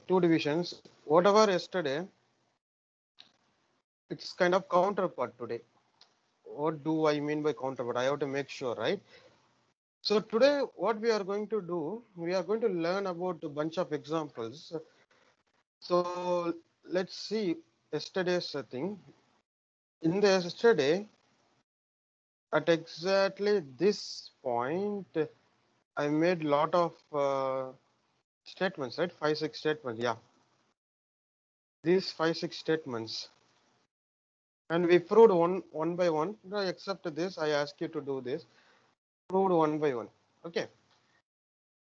two divisions. Whatever yesterday, it's kind of counterpart today. What do I mean by counterpart? I have to make sure, right? So today, what we are going to do, we are going to learn about a bunch of examples. So let's see yesterday's thing. In the yesterday, at exactly this point, I made lot of statements, right? 5, 6 statements. Yeah, these 5, 6 statements, and we proved one by one. Except this, I ask you to do this. Proved one by one. Okay.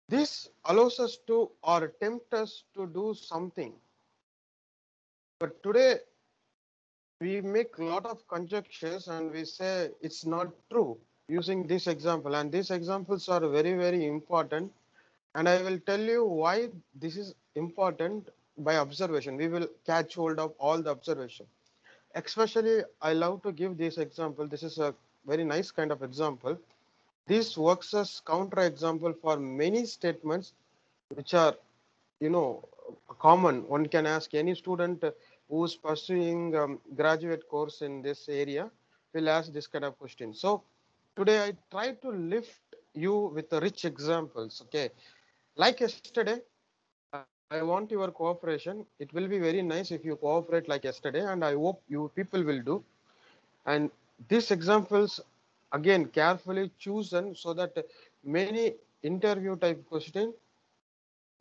This allows us to or tempt us to do something. But today we make a lot of conjectures and we say it's not true using this example. And these examples are very, very important. And I will tell you why this is important by observation. We will catch hold of all the observation. Especially, I love to give this example. This is a very nice kind of example. This works as counter example for many statements which are, you know, common. One can ask any student who's pursuing graduate course in this area will ask this kind of question. So today I try to lift you with rich examples. Okay, like yesterday, I want your cooperation. It will be very nice if you cooperate like yesterday, and I hope you people will do. And these examples again carefully chosen so that many interview type question,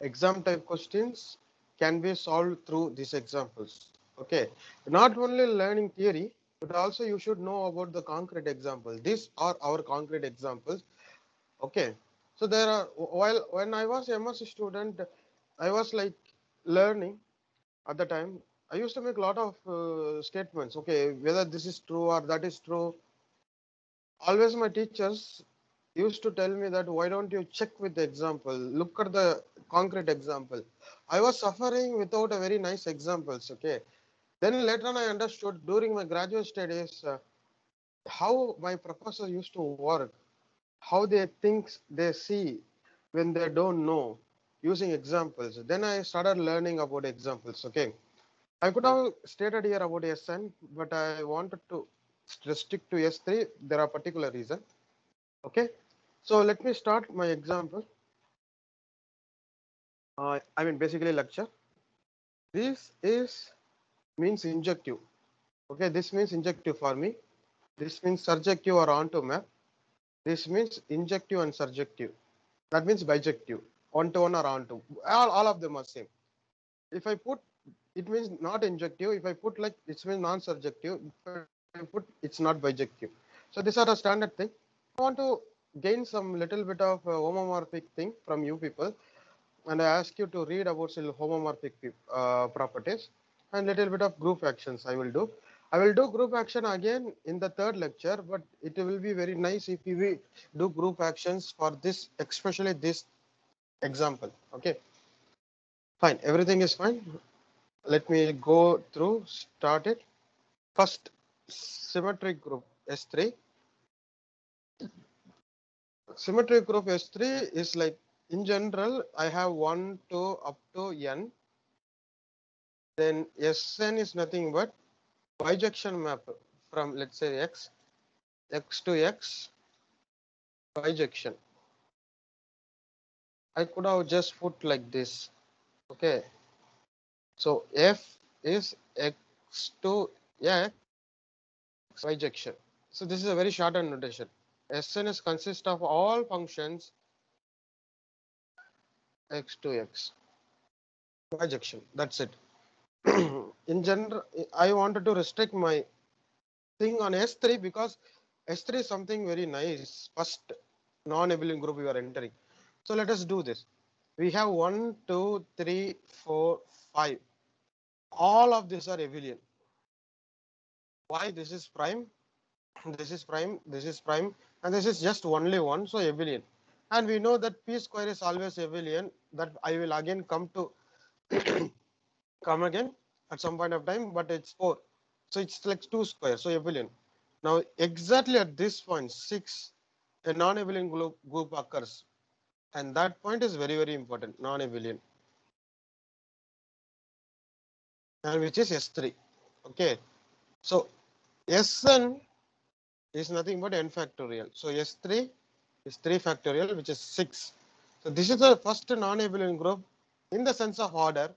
exam type questions can be solved through these examples. Okay, not only learning theory, but also you should know about the concrete example. These are our concrete examples. Okay, so there are, while when I was a MS student, I was like learning at the time. I used to make a lot of statements. Okay, whether this is true or that is true. Always my teachers used to tell me that why don't you check with the example, look at the concrete example. I was suffering without a very nice examples. Okay, then later on I understood during my graduate studies how my professor used to work, how they think, they see when they don't know, using examples. Then I started learning about examples. Okay, I could have stated here about SN, but I wanted to restrict to S3. There are particular reason. Okay, so let me start my example. I mean basically lecture. This is means injective. Okay, this means injective for me. This means surjective or onto map. This means injective and surjective. That means bijective, one to one or onto. All of them are same. If I put, it means not injective. If I put like, it means non-surjective. If I put, it's not bijective. So these are the standard thing. I want to gain some little bit of homomorphic thing from you people, and I ask you to read about homomorphic properties and little bit of group actions I will do. I will do group action again in the third lecture, but it will be very nice if we do group actions for this, especially this example. Okay, fine. Everything is fine. Let me go through, start it. First, symmetric group S3. Symmetric group S3 is like, in general, I have 1 to up to n. Then Sn is nothing but bijection map from, let's say, x to x, bijection. I could have just put like this. Okay, so f is x to x bijection. So this is a very shortened notation. Sn is consist of all functions x to x bijection. That's it. In general, I wanted to restrict my thing on S3 because S3 is something very nice. First non-abelian group we are entering. So let us do this. We have 1, 2, 3, 4, 5. All of these are abelian. Why? This is prime, this is prime, this is prime, and this is just only one, so abelian. And we know that p square is always abelian. That I will again come to come again at some point of time, but it's 4. So it's like 2 square, so abelian. Now exactly at this point 6, a non-abelian group occurs, and that point is very, very important. Non-abelian. and which is S3. Okay, so Sn is nothing but n factorial. So S3 is 3 factorial, which is 6. So this is the first non-abelian group in the sense of order.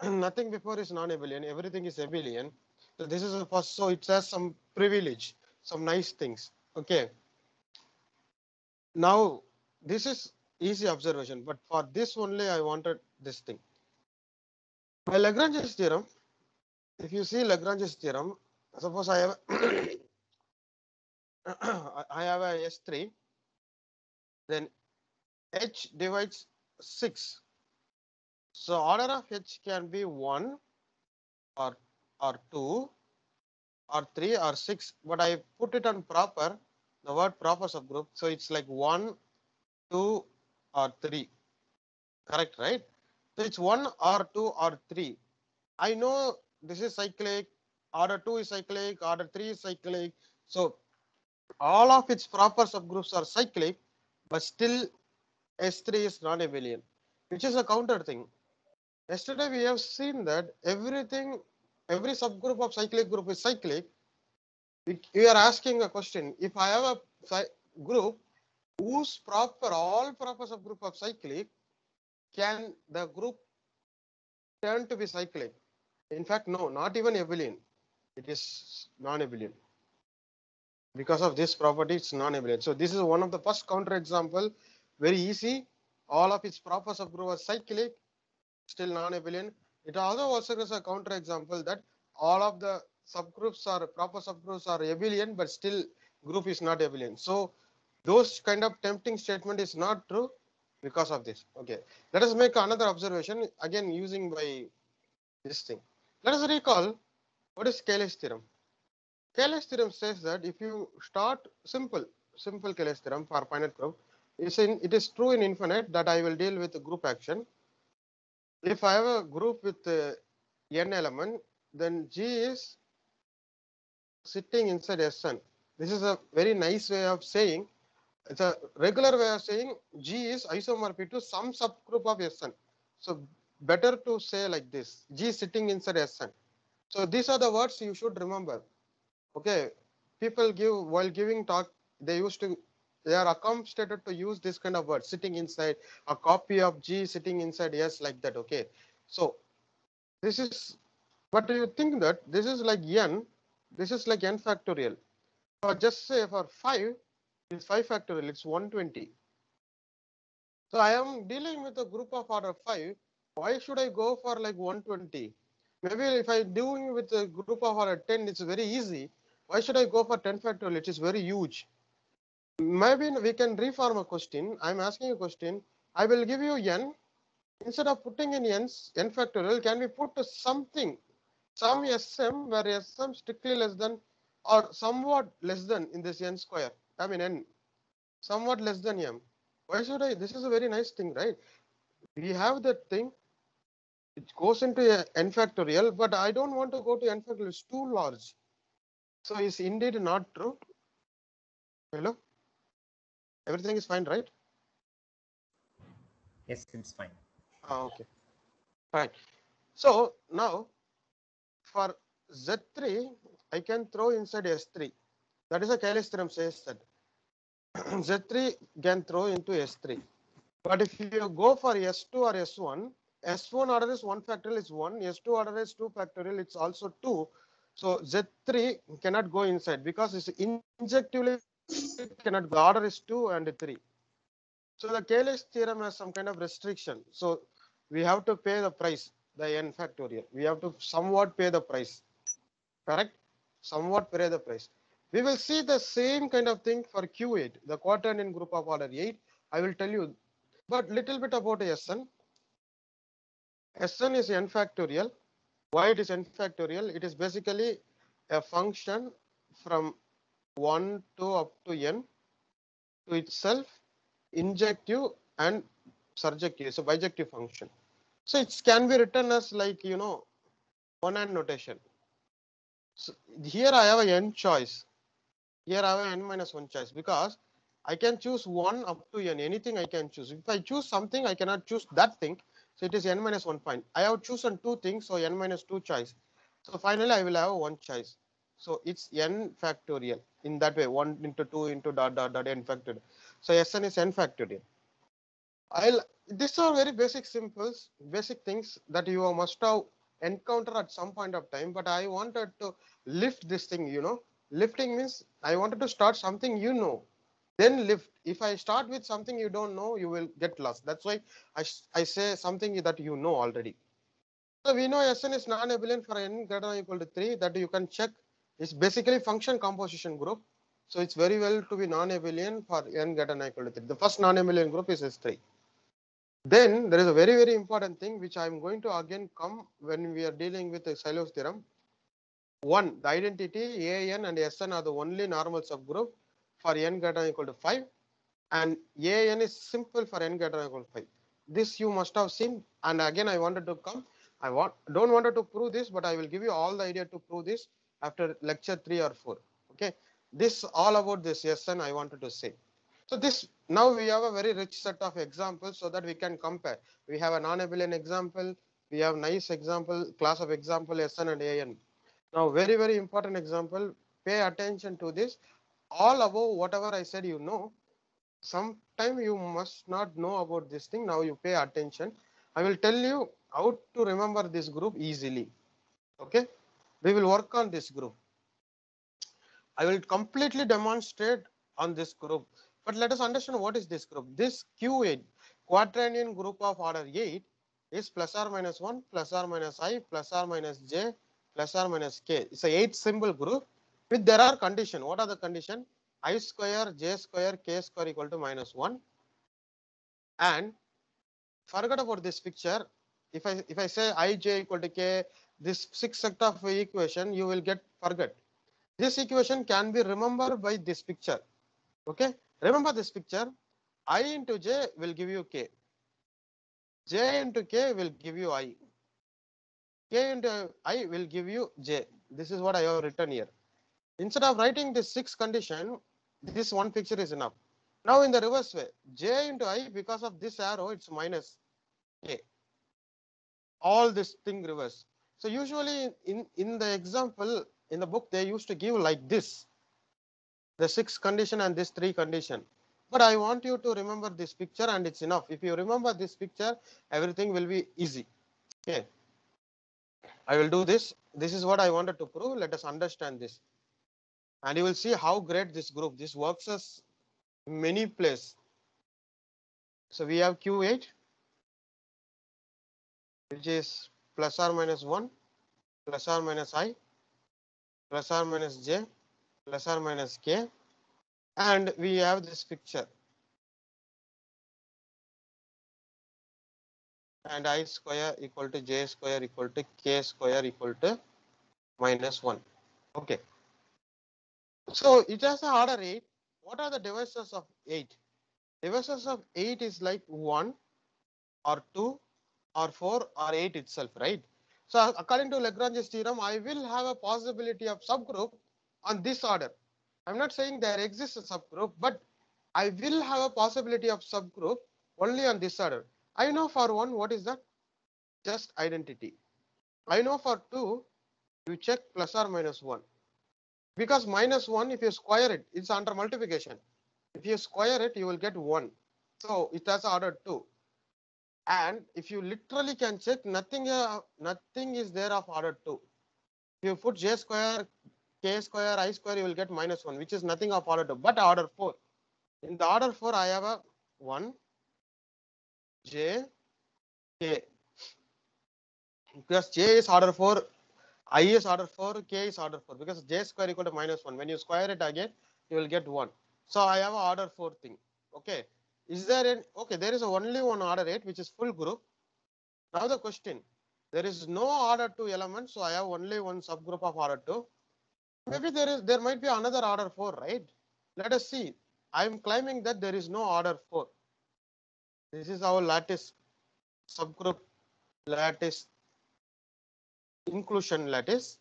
Nothing before is non-abelian, everything is abelian. So this is the first, so it has some privilege, some nice things. Okay. Now this is easy observation, but for this only I wanted this thing. By Lagrange's theorem, if you see Lagrange's theorem, suppose I have I have a S3, then H divides 6. So order of H can be 1 or 2 or 3 or 6, but I put it on proper, the word proper subgroup. So it's like 1, 2 or 3. Correct, right? So it's 1 or 2 or 3. I know this is cyclic, order 2 is cyclic, order 3 is cyclic. So all of its proper subgroups are cyclic, but still S3 is non-abelian, which is a counter thing. Yesterday we have seen that every subgroup of cyclic group is cyclic. We are asking a question: if I have a group whose all proper subgroup of cyclic, can the group turn to be cyclic? In fact, no, not even abelian. It is non-abelian. Because of this property, it's non-abelian. So this is one of the first counter example. Very easy. All of its proper subgroup are cyclic, still non-abelian. It also is a counter example that all of the subgroups are proper subgroups are abelian, but still group is not abelian. So those kind of tempting statement is not true because of this. Okay, let us make another observation again using by this thing. Let us recall what is Cayley's theorem. Cayley's theorem says that if you start simple Cayley's theorem for finite group, it is true in infinite that I will deal with group action. If I have a group with n element, then G is sitting inside Sn. This is a very nice way of saying, it's a regular way of saying G is isomorphic to some subgroup of Sn. So better to say like this, G sitting inside Sn. So these are the words you should remember. Okay, people while giving talk, they are accustomed to use this kind of word, sitting inside, a copy of G sitting inside S, like that. Okay, so this is, but you think that this is like n, this is like n factorial. So just say for 5, it's 5 factorial, it's 120. So I am dealing with a group of order 5. Why should I go for like 120? Maybe if I doing with a group of order 10, it's very easy. Why should I go for 10 factorial? It is very huge. Maybe we can reform a question. I'm asking a question. I will give you n. Instead of putting in n factorial, can we put something, some Sm where Sm strictly less than or somewhat less than in this n square? I mean n, somewhat less than m. Why should I? This is a very nice thing, right? We have that thing. It goes into n factorial, but I don't want to go to n factorial. It's too large. So it's indeed not true. Hello? Everything is fine, right? Yes, it's fine. Okay. Fine. So now for Z3, I can throw inside S3. That is a Cayley's theorem says that Z3 can throw into S3. But if you go for S2 or S1, S1 order is 1 factorial is 1, S2 order is 2 factorial, it's also 2. So Z3 cannot go inside because it's injectively cannot go. Order is 2 and 3. So the Cayley's theorem has some kind of restriction. So we have to pay the price, the n factorial. We have to somewhat pay the price. Correct? Somewhat pay the price. We will see the same kind of thing for Q8, the quaternion group of order 8. I will tell you, but little bit about Sn. Sn is n factorial. Why it is n factorial? It is basically a function from 1 to up to n to itself, injective and surjective. So bijective function. So it can be written as like, one and notation. So here I have a n choice. Here I have a n minus 1 choice because I can choose 1 up to n, anything I can choose. If I choose something, I cannot choose that thing. So it is n minus 1 point. I have chosen two things, so n minus 2 choice. So finally I will have one choice. So it's n factorial in that way, 1 into 2 into dot dot dot n factorial. So Sn is n factorial. These are very basic things that you must have encountered at some point of time. But I wanted to lift this thing. Lifting means I wanted to start something then lift. If I start with something you don't know, you will get lost. That's why I say something that you know already. So we know Sn is non-abelian for n greater than or equal to 3. That you can check. It's basically function composition group. So it's very well to be non-abelian for n greater than or equal to 3. The first non-abelian group is S3. Then there is a very important thing which I am going to again come when we are dealing with the Sylow's theorem. One, the identity An and Sn are the only normal subgroup for n greater than or equal to 5, and An is simple for n greater than or equal to 5. This you must have seen, and again I wanted to come. Don't wanted to prove this, but I will give you all the idea to prove this after lecture 3 or 4. Okay, this all about this Sn I wanted to say. So this now we have a very rich set of examples so that we can compare. We have a non-abelian example. We have nice example, class of example Sn and An. Now very important example. Pay attention to this. All above whatever I said, sometime you must not know about this thing. Now you pay attention. I will tell you how to remember this group easily. Okay, we will work on this group. I will completely demonstrate on this group. But let us understand what is this group. This Q8 quaternion group of order 8 is plus or minus 1, plus or minus I, plus or minus j, plus or minus k. It's a 8 symbol group with there are condition. What are the condition? I square, j square, k square equal to minus 1. And forget about this picture. If I say I j equal to k, this 6 set of equation you will get forget. This equation can be remembered by this picture. Okay, remember this picture. I into j will give you k. J into k will give you I. K into I will give you j. This is what I have written here. Instead of writing this 6 condition, this one picture is enough. Now in the reverse way, j into I, because of this arrow, it's minus k. All this thing reverse. So usually in the example in the book, they used to give like this, the 6 condition and this 3 condition. But I want you to remember this picture and it's enough. If you remember this picture, everything will be easy. Okay, I will do this. This is what I wanted to prove. Let us understand this. And you will see how great this group, this works as many places. So we have Q8, which is plus or minus 1, plus or minus I, plus or minus j, plus or minus k. And we have this picture. And I square equal to j square equal to k square equal to minus 1. Okay. So it has an order 8. What are the divisors of 8? Divisors of 8 is like 1 or 2 or 4 or 8 itself, right? So according to Lagrange's theorem, I will have a possibility of subgroup on this order. I'm not saying there exists a subgroup, but I will have a possibility of subgroup only on this order. I know for 1, what is that? Just identity. I know for 2, you check plus or minus 1. Because minus 1, if you square it, it's under multiplication. If you square it, you will get 1. So it has order 2. And if you literally can check, nothing is there of order 2. If you put j square, k square, I square, you will get minus 1, which is nothing of order 2, but order 4. In the order 4, I have a 1, j, k. Because j is order 4, I is order 4, k is order 4. Because j square equal to minus 1. When you square it again, you will get 1. So I have a order 4 thing. Okay. Is there any? Okay, there is only one order 8, which is full group. Now the question, there is no order 2 element, so I have only one subgroup of order 2. Maybe there might be another order 4, right? Let us see. I am claiming that there is no order 4. This is our lattice subgroup, lattice inclusion lattice.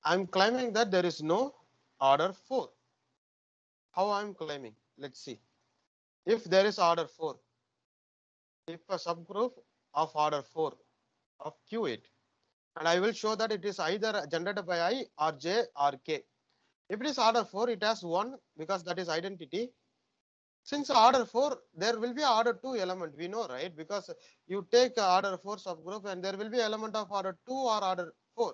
I am claiming that there is no order 4. How I am claiming? Let's see. If there is order 4, if a subgroup of order 4 of Q8, and I will show that it is either generated by I or J or K. If it is order 4, it has 1 because that is identity. Since order 4, there will be order 2 element, we know, right? Because you take order 4 subgroup and there will be element of order 2 or order 4.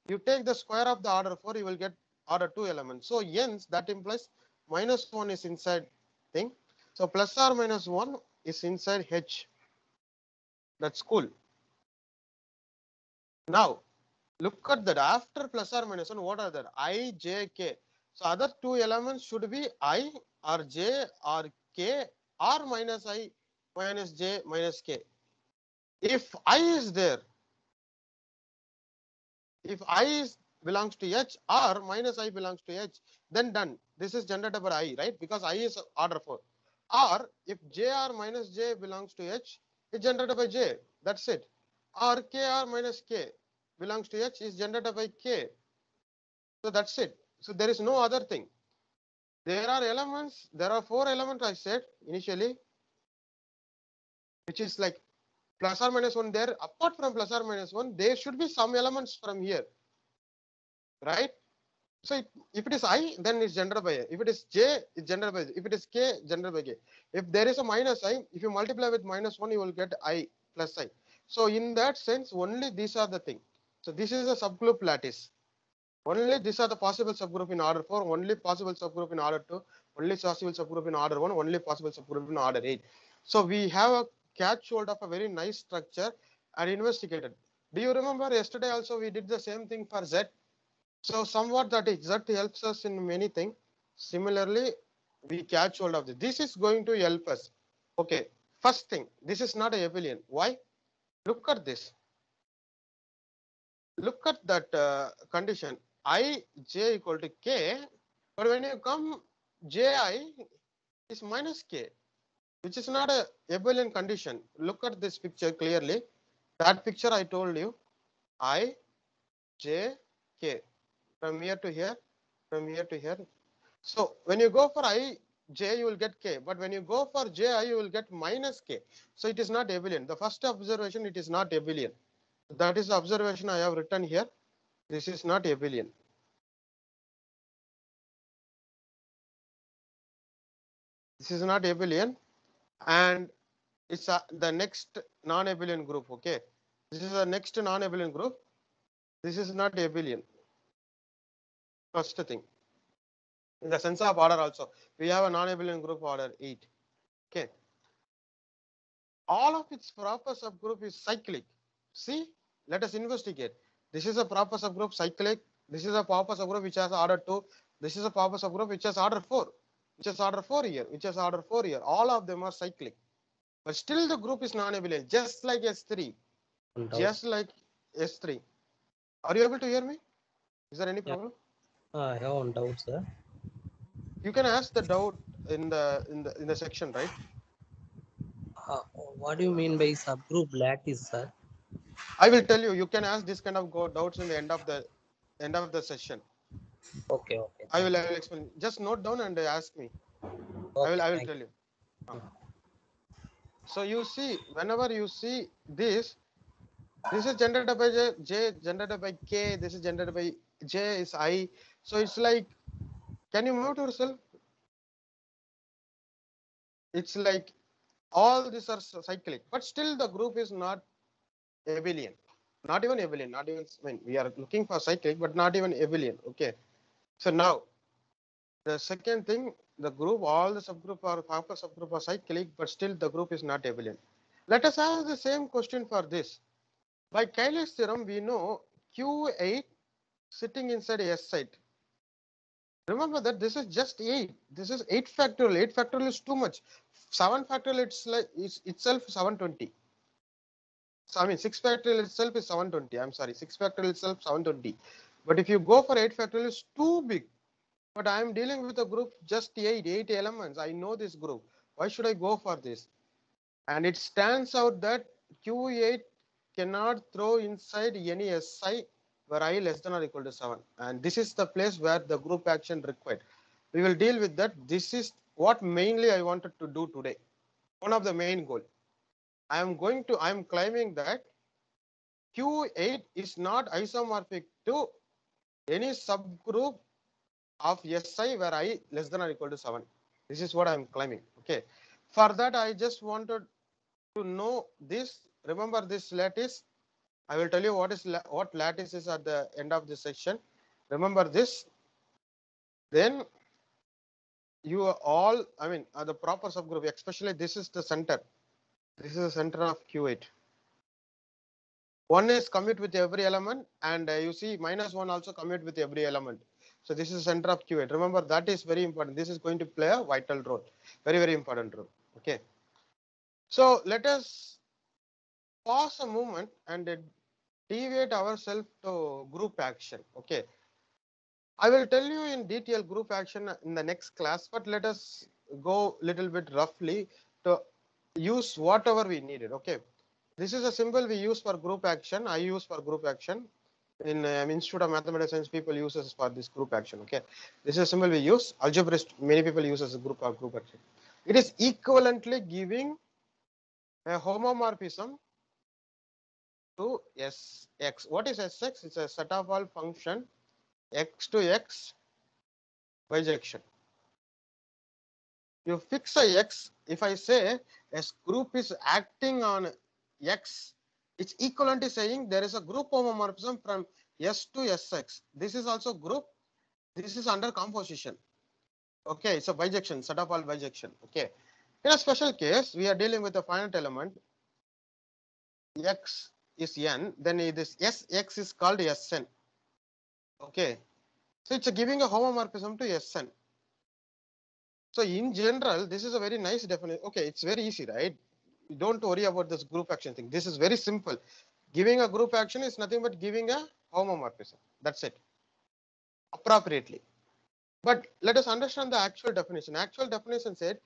You take the square of the order 4, you will get order 2 element. So hence that implies minus 1 is inside thing. So plus or minus 1 is inside H. That's cool. Now look at that. After plus or minus 1, what are there? I, J, K. So other two elements should be I or J or K or minus I, minus J, minus K. If I is there, if I is belongs to H or minus I belongs to H, then done. This is generated by I, right? Because I is order 4. Or if J or minus J belongs to H, it's generated by J. That's it. Or K or minus K belongs to H is generated by K. So that's it. So there is no other thing. There are elements, there are 4 elements I said initially, which is like plus or minus 1 there. Apart from plus or minus 1, there should be some elements from here, right? So if it is I, then it's generated by A. If it is J, it's generated by J. If it is K, generated by K. If there is a minus I, if you multiply with minus 1, you will get I plus I. So in that sense, only these are the thing. So this is a subgroup lattice. Only these are the possible subgroup in order 4, only possible subgroup in order 2, only possible subgroup in order 1, only possible subgroup in order 8. So we have a catch hold of a very nice structure and investigated. Do you remember yesterday also we did the same thing for Z? So somewhat that is, Z helps us in many things. Similarly, we catch hold of this. This is going to help us. Okay, first thing, this is not a abelian. Why? Look at this. Look at that condition. I, J equal to K, but when you come Ji is minus K, which is not a abelian condition. Look at this picture clearly. That picture I told you, I, J, K, from here to here, from here to here. So when you go for I, J, you will get K, but when you go for Ji, you will get minus K. So it is not abelian. The first observation, it is not abelian. That is the observation I have written here. This is not abelian. This is not abelian, and it's the next non-abelian group. Okay, this is the next non-abelian group. This is not abelian. First thing, in the sense of order also, we have a non-abelian group order 8. Okay, all of its proper subgroup is cyclic. See, let us investigate. This is a proper subgroup cyclic. This is a proper subgroup which has order 2. This is a proper subgroup which has order 4. Which has order 4 here. Which has order 4 here. All of them are cyclic. But still the group is non-abelian, just like S3. Just like S3. Are you able to hear me? Is there any problem? I have one doubt, sir. You can ask the doubt in the section, right? What do you mean by subgroup lattice, sir? I will tell you. You can ask this kind of doubts in the end of the session. Okay, okay. I will explain. Just note down and ask me. Okay, I will tell you. So you see, whenever you see this is generated by J, generated by K. This is generated by J is I. So it's like, can you mute yourself? It's like all these are cyclic, but still the group is not abelian. Not even abelian. Not even. I mean, we are looking for cyclic, but not even abelian. Okay. So now the second thing, the group, all the subgroup or proper subgroup are cyclic, but still the group is not abelian. Let us ask the same question for this. By Cayley's theorem, we know Q8 sitting inside S site. Remember that this is just 8. This is 8 factorial. 8 factorial is too much. 7 factorial it's itself 720. So, I mean 6 factorial itself is 720. I'm sorry, 6 factorial itself 720. But if you go for 8 factorial, it's too big. But I am dealing with a group just 8 elements. I know this group. Why should I go for this? And it stands out that Q8 cannot throw inside any SI where I less than or equal to 7. And this is the place where the group action required. We will deal with that. This is what mainly I wanted to do today. One of the main goal. I am claiming that Q8 is not isomorphic to any subgroup of Si where I less than or equal to 7. This is what I am claiming. Okay. For that, I just wanted to know this. Remember this lattice. I will tell you what lattice is at the end of this section. Remember this. Then you are all, I mean, the proper subgroup, especially this is the center. This is the center of Q8. One is commute with every element, and you see -1 also commute with every element. So this is the center of Q8. Remember, that is very important. This is going to play a vital role, very, very important role. Okay. So let us pause a moment and deviate ourselves to group action. Okay. I will tell you in detail group action in the next class, but let us go little bit roughly to use whatever we needed. Okay. This is a symbol we use for group action. I use for group action. In Institute of Mathematical Science, people use this for this group action. Okay, this is a symbol we use. Algebraists, many people use as a group action. It is equivalently giving a homomorphism to Sx. What is Sx? It's a set of all function x to x bijection. You fix a x. If I say a group is acting on x, it's equivalently saying there is a group homomorphism from S to Sx. This is also group. This is under composition. Okay, it's a bijection, set of all bijection. Okay. In a special case, we are dealing with a finite element. X is n, then this Sx is called Sn. Okay. So it's giving a homomorphism to Sn. So in general, this is a very nice definition. Okay, it's very easy, right? Don't worry about this group action thing. This is very simple. Giving a group action is nothing but giving a homomorphism. That's it. Appropriately. But let us understand the actual definition. Actual definition said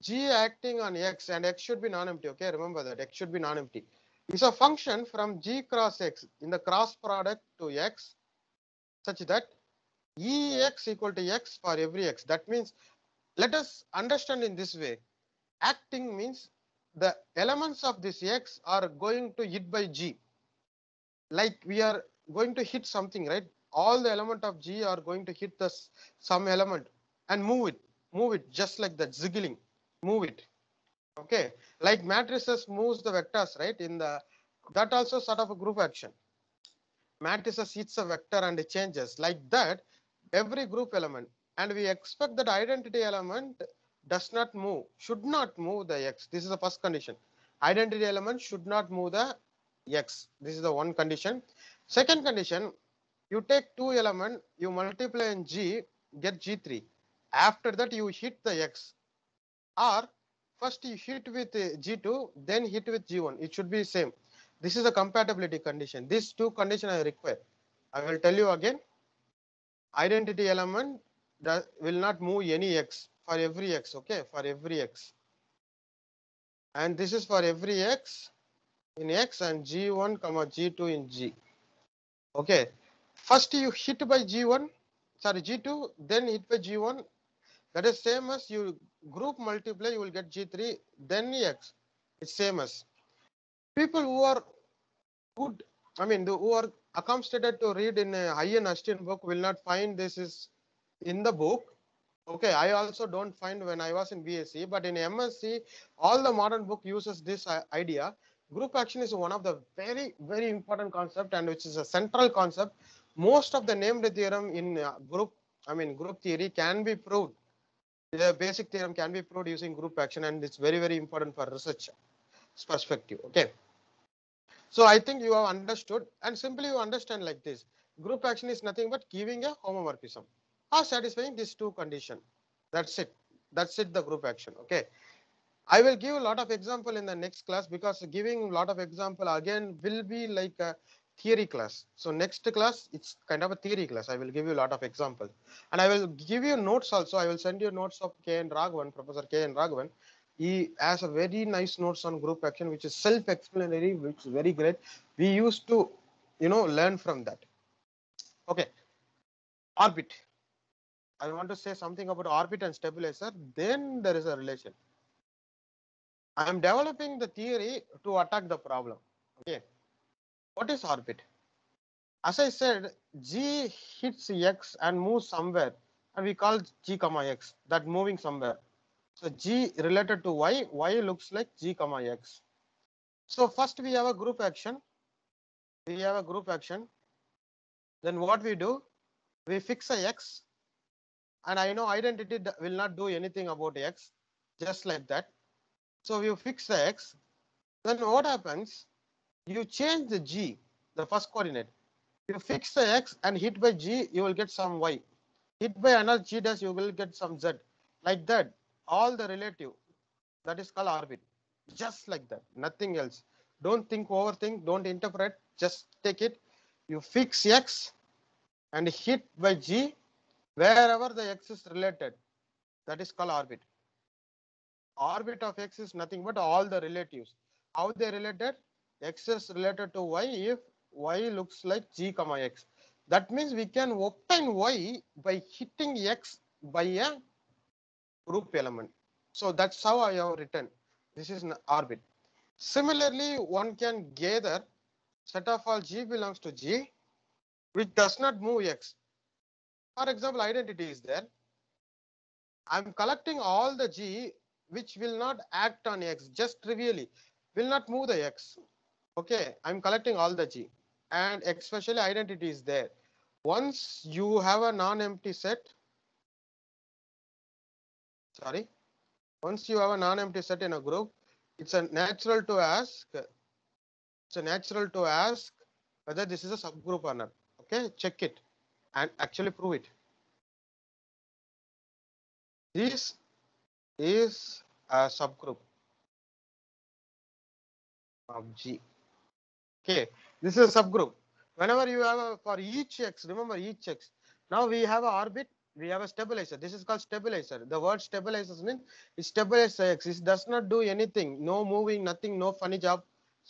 G acting on X, and X should be non-empty. Okay, remember that X should be non-empty. Is a function from G cross X in the cross product to X such that Ex equal to X for every X. That means, let us understand in this way. Acting means the elements of this X are going to hit by G. Like we are going to hit something, right? All the element of G are going to hit some element and move it just like that, ziggling, move it. Okay, like matrices moves the vectors, right? In the that also sort of a group action. Matrices hits a vector and it changes like that every group element, and we expect that identity element does not move, should not move the X. This is the first condition. Identity element should not move the X. This is the one condition. Second condition, you take two element, you multiply in G, get G3. After that you hit the X, or first you hit with G2, then hit with G1. It should be same. This is a compatibility condition. These two conditions I require. I will tell you again. Identity element will not move any X for every X. Okay, for every X. And this is for every X in X and G1 comma G2 in G. Okay. First you hit by G1, sorry G2, then hit by G1. That is same as you group multiply, you will get G3, then X. It's same as. People who are good, I mean, who are accommodated to read in a high-end Ashton book will not find this is in the book. Okay, I also don't find when I was in BSc, but in MSc, all the modern book uses this idea. Group action is one of the very, very important concept, and which is a central concept. Most of the named theorem in group theory can be proved. The basic theorem can be proved using group action, and it's very, very important for research perspective. Okay. So I think you have understood, and simply you understand like this. Group action is nothing but giving a homomorphism or satisfying these two conditions. That's it. That's it, the group action. Okay. I will give a lot of example in the next class, because giving a lot of example again will be like a theory class. So next class, it's kind of a theory class. I will give you a lot of examples, and I will give you notes also. I will send you notes of K.N. Raghavan, Professor K.N. Raghavan. He has a very nice notes on group action, which is self-explanatory, which is very great. We used to, learn from that. Okay. Orbit. I want to say something about orbit and stabilizer. Then there is a relation. I am developing the theory to attack the problem. Okay. What is orbit? As I said, G hits X and moves somewhere, and we call G comma X, that moving somewhere. So G related to Y, Y looks like G comma X. So first we have a group action. We have a group action. Then what we do? We fix a X, and I know identity will not do anything about X, just like that. So you fix the X. Then what happens? You change the G, the first coordinate. You fix the X and hit by G, you will get some Y. Hit by another G dash, you will get some Z. Like that, all the relative, that is called orbit. Just like that, nothing else. Don't think, overthink, don't interpret, just take it. You fix X and hit by G wherever the X is related. That is called orbit. Orbit of X is nothing but all the relatives. How they related? X is related to Y if Y looks like G comma X. That means we can obtain Y by hitting X by a group element. So that's how I have written. This is an orbit. Similarly, one can gather set of all G belongs to G, which does not move X. For example, identity is there. I'm collecting all the G which will not act on X, just trivially, will not move the X. Okay, I'm collecting all the G, and especially identity is there. Once you have a non-empty set, once you have a non-empty set in a group, it's a natural to ask whether this is a subgroup or not. Okay, check it and actually prove it. This is a subgroup of G. Okay, this is a subgroup. Whenever you have a, for each X, remember each X. Now we have a orbit, we have a stabilizer. This is called stabilizer. The word stabilizers means it stabilizes X. It does not do anything, no moving, nothing, no funny job,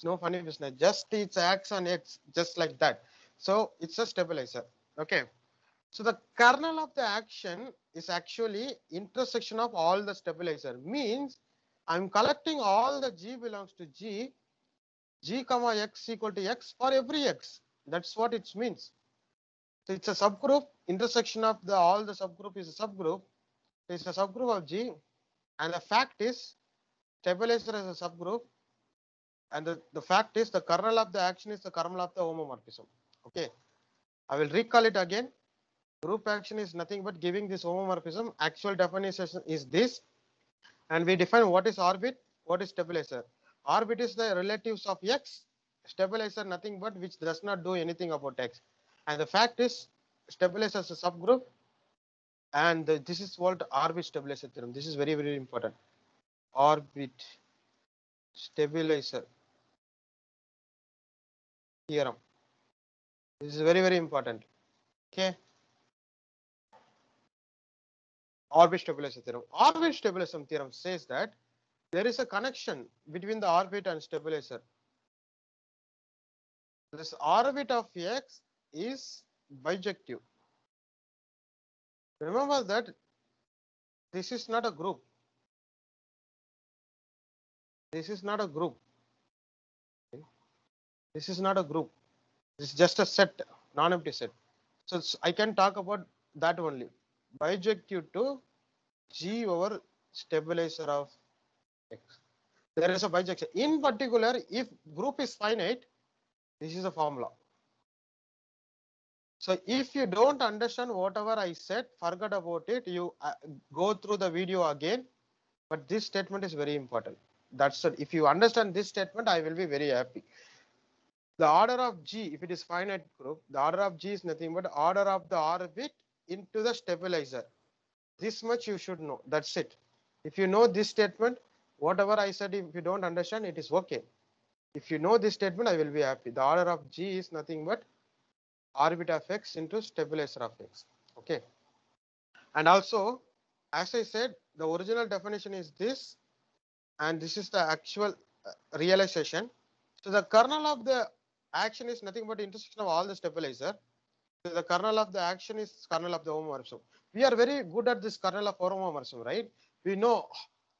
no funny business. Just it acts on X, just like that. So it's a stabilizer. Okay. So the kernel of the action is actually intersection of all the stabilizer. Means I'm collecting all the G belongs to G, G comma X equal to X for every X. That's what it means. So it's a subgroup. Intersection of the all the subgroup is a subgroup. It's a subgroup of G. And the fact is stabilizer is a subgroup. And the fact is the kernel of the action is the kernel of the homomorphism. Okay. I will recall it again. Group action is nothing but giving this homomorphism. Actual definition is this. And we define what is orbit, what is stabilizer. Orbit is the relatives of X. Stabilizer nothing but which does not do anything about X. And the fact is stabilizer is a subgroup. And this is what orbit stabilizer theorem. This is very, very important. Orbit stabilizer theorem. This is very, very important. Okay. Orbit stabilizer theorem. Orbit stabilizer theorem says that there is a connection between the orbit and stabilizer. This orbit of X is bijective. Remember that this is not a group. This is not a group. This is not a group. This is just a set, non-empty set. So I can talk about that only. Bijective to G over stabilizer of X. There is a bijection. In particular, if group is finite, this is a formula. So if you don't understand whatever I said, forget about it. You go through the video again. But this statement is very important. That's it. If you understand this statement, I will be very happy. The order of G, if it is finite group, the order of G is nothing but order of the orbit into the stabilizer. This much you should know. That's it. If you know this statement, whatever I said, if you don't understand, it is okay. If you know this statement, I will be happy. The order of G is nothing but orbit of X into stabilizer of X. Okay. And also, as I said, the original definition is this, and this is the actual realization. So the kernel of the action is nothing but intersection of all the stabilizer. So the kernel of the action is kernel of the homomorphism. We are very good at this kernel of homomorphism, right? We know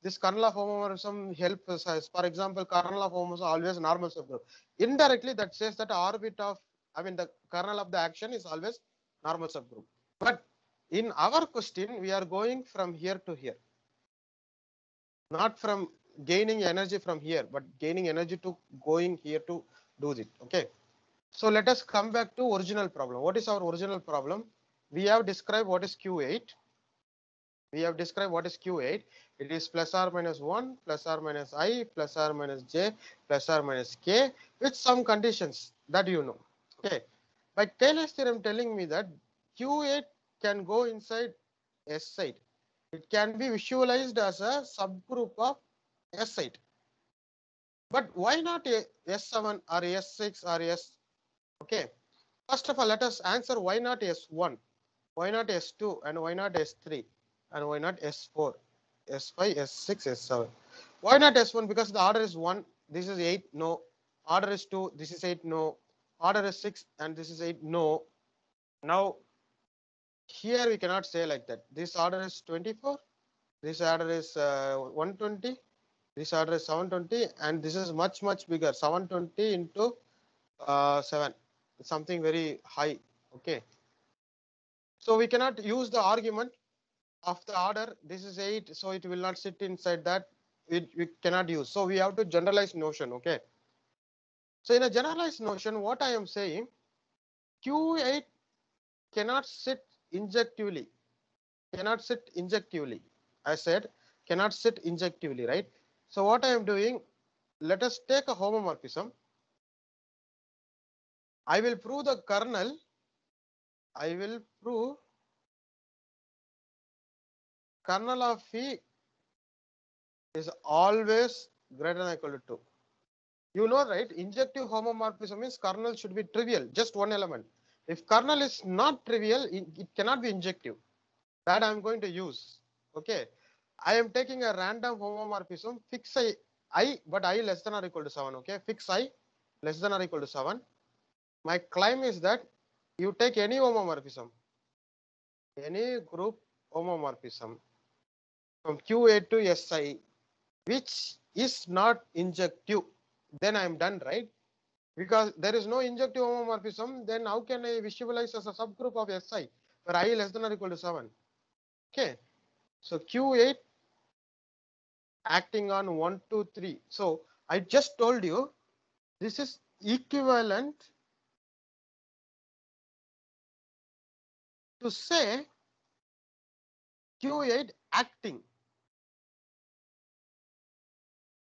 this kernel of homomorphism helps us. For example, kernel of homomorphism always normal subgroup. Indirectly, that says that orbit of, the kernel of the action is always normal subgroup. But in our question, we are going from here to here, not from gaining energy from here, but gaining energy to going here to do it. Okay. So let us come back to original problem. What is our original problem? We have described what is Q8. We have described what is Q8. It is plus or minus 1, plus or minus I, plus or minus j, plus or minus k, with some conditions that you know. Okay. By Taylor's theorem telling me that Q8 can go inside S site. It can be visualized as a subgroup of S site. But why not S7 or S6 or S? Okay. First of all, let us answer why not S1, why not S2, and why not S3, and why not S4, S5, S6, S7. Why not S1? Because the order is 1, this is 8, no. Order is 2, this is 8, no. Order is 6, and this is 8, no. Now, here we cannot say like that. This order is 24, this order is 120, this order is 720, and this is much, much bigger, 720 into 7, something very high. Okay. So we cannot use the argument of the order. This is 8, so it will not sit inside that. We cannot use. So we have to generalize notion. Okay. So in a generalized notion, what I am saying, Q8 cannot sit injectively. Cannot sit injectively. I said cannot sit injectively, right? So what I am doing, let us take a homomorphism. I will prove the kernel. I will prove kernel of phi is always greater than or equal to 2. You know, right? Injective homomorphism means kernel should be trivial, just one element. If kernel is not trivial, it cannot be injective. That I'm going to use. Okay. I am taking a random homomorphism, fix I, but I less than or equal to 7. Okay. Fix I less than or equal to 7. My claim is that you take any homomorphism, any group homomorphism from Q8 to Si, which is not injective, then I am done, right? Because there is no injective homomorphism, then how can I visualize as a subgroup of Si where I less than or equal to 7? Okay. So Q8 acting on 1, 2, 3. So I just told you this is equivalent to say Q8 acting.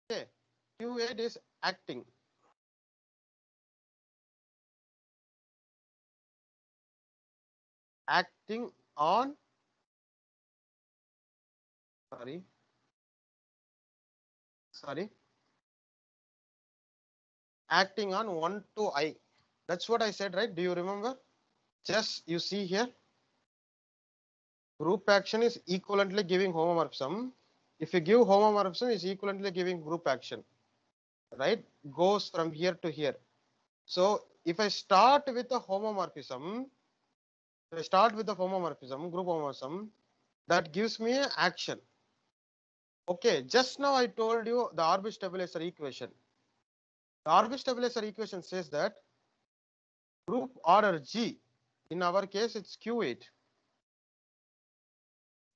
Okay. Q8 is acting. Acting on, sorry, acting on 1 to I. That's what I said, right? Do you remember? Just you see here, group action is equivalently giving homomorphism. If you give homomorphism, is equivalently giving group action, right? Goes from here to here. So if I start with a homomorphism, group homomorphism, that gives me action. Okay, just now I told you the orbit stabilizer equation. The orbit stabilizer equation says that group order G, in our case it's Q8.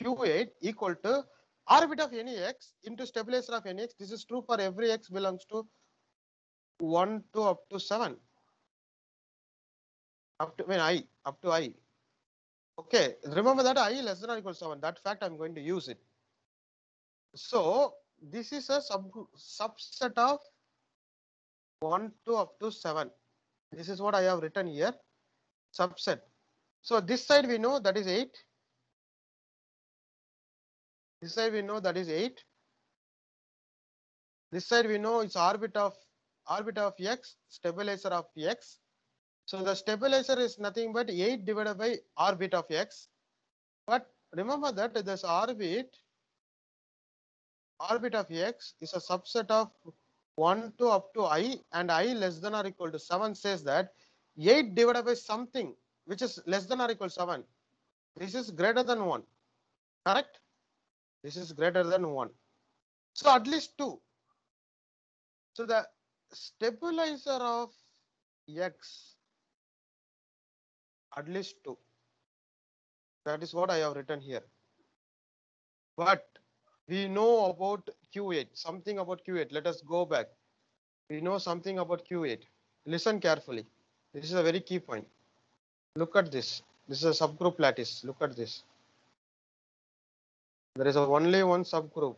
Q8 equal to orbit of any x into stabilizer of any x. This is true for every x belongs to 1 to up to 7. Up to I, up to I. Okay, remember that I less than or equal to 7. That fact I'm going to use it. So this is a subset of 1 to up to 7. This is what I have written here. Subset. So this side we know that is 8. This side we know that is 8. This side we know it's orbit of x, stabilizer of x. So the stabilizer is nothing but 8 divided by orbit of x. But remember that this orbit of x is a subset of 1 to up to I, and I less than or equal to 7 says that 8 divided by something which is less than or equal to 7. This is greater than 1. Correct? This is greater than 1. So at least 2. So the stabilizer of X, at least 2. That is what I have written here. But we know about Q8, something about Q8. Let us go back. We know something about Q8. Listen carefully. This is a very key point. Look at this. This is a subgroup lattice. Look at this. There is only one subgroup.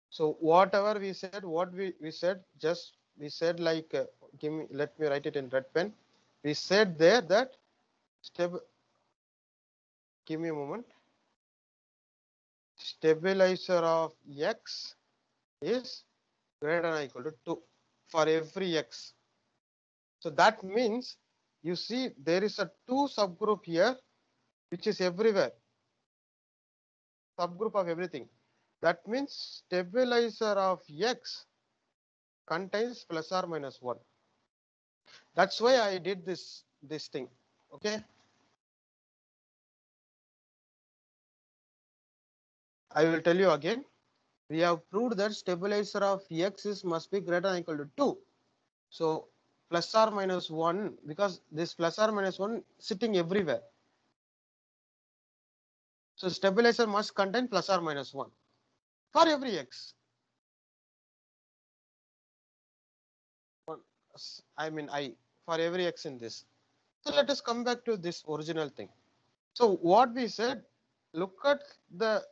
So whatever we said, what we said, just we said like, let me write it in red pen. We said there that give me a moment. Stabilizer of X is greater than or equal to 2 for every X. So that means you see there is a 2 subgroup here, which is everywhere. Subgroup of everything. That means stabilizer of X contains plus or minus 1. That's why I did this thing. Okay. I will tell you again. We have proved that stabilizer of X is must be greater than or equal to 2. So plus or minus 1, because this plus or minus 1 sitting everywhere. So stabilizer must contain plus or minus 1 for every X. I mean I for every X in this. So let us come back to this original thing. So what we said, look at the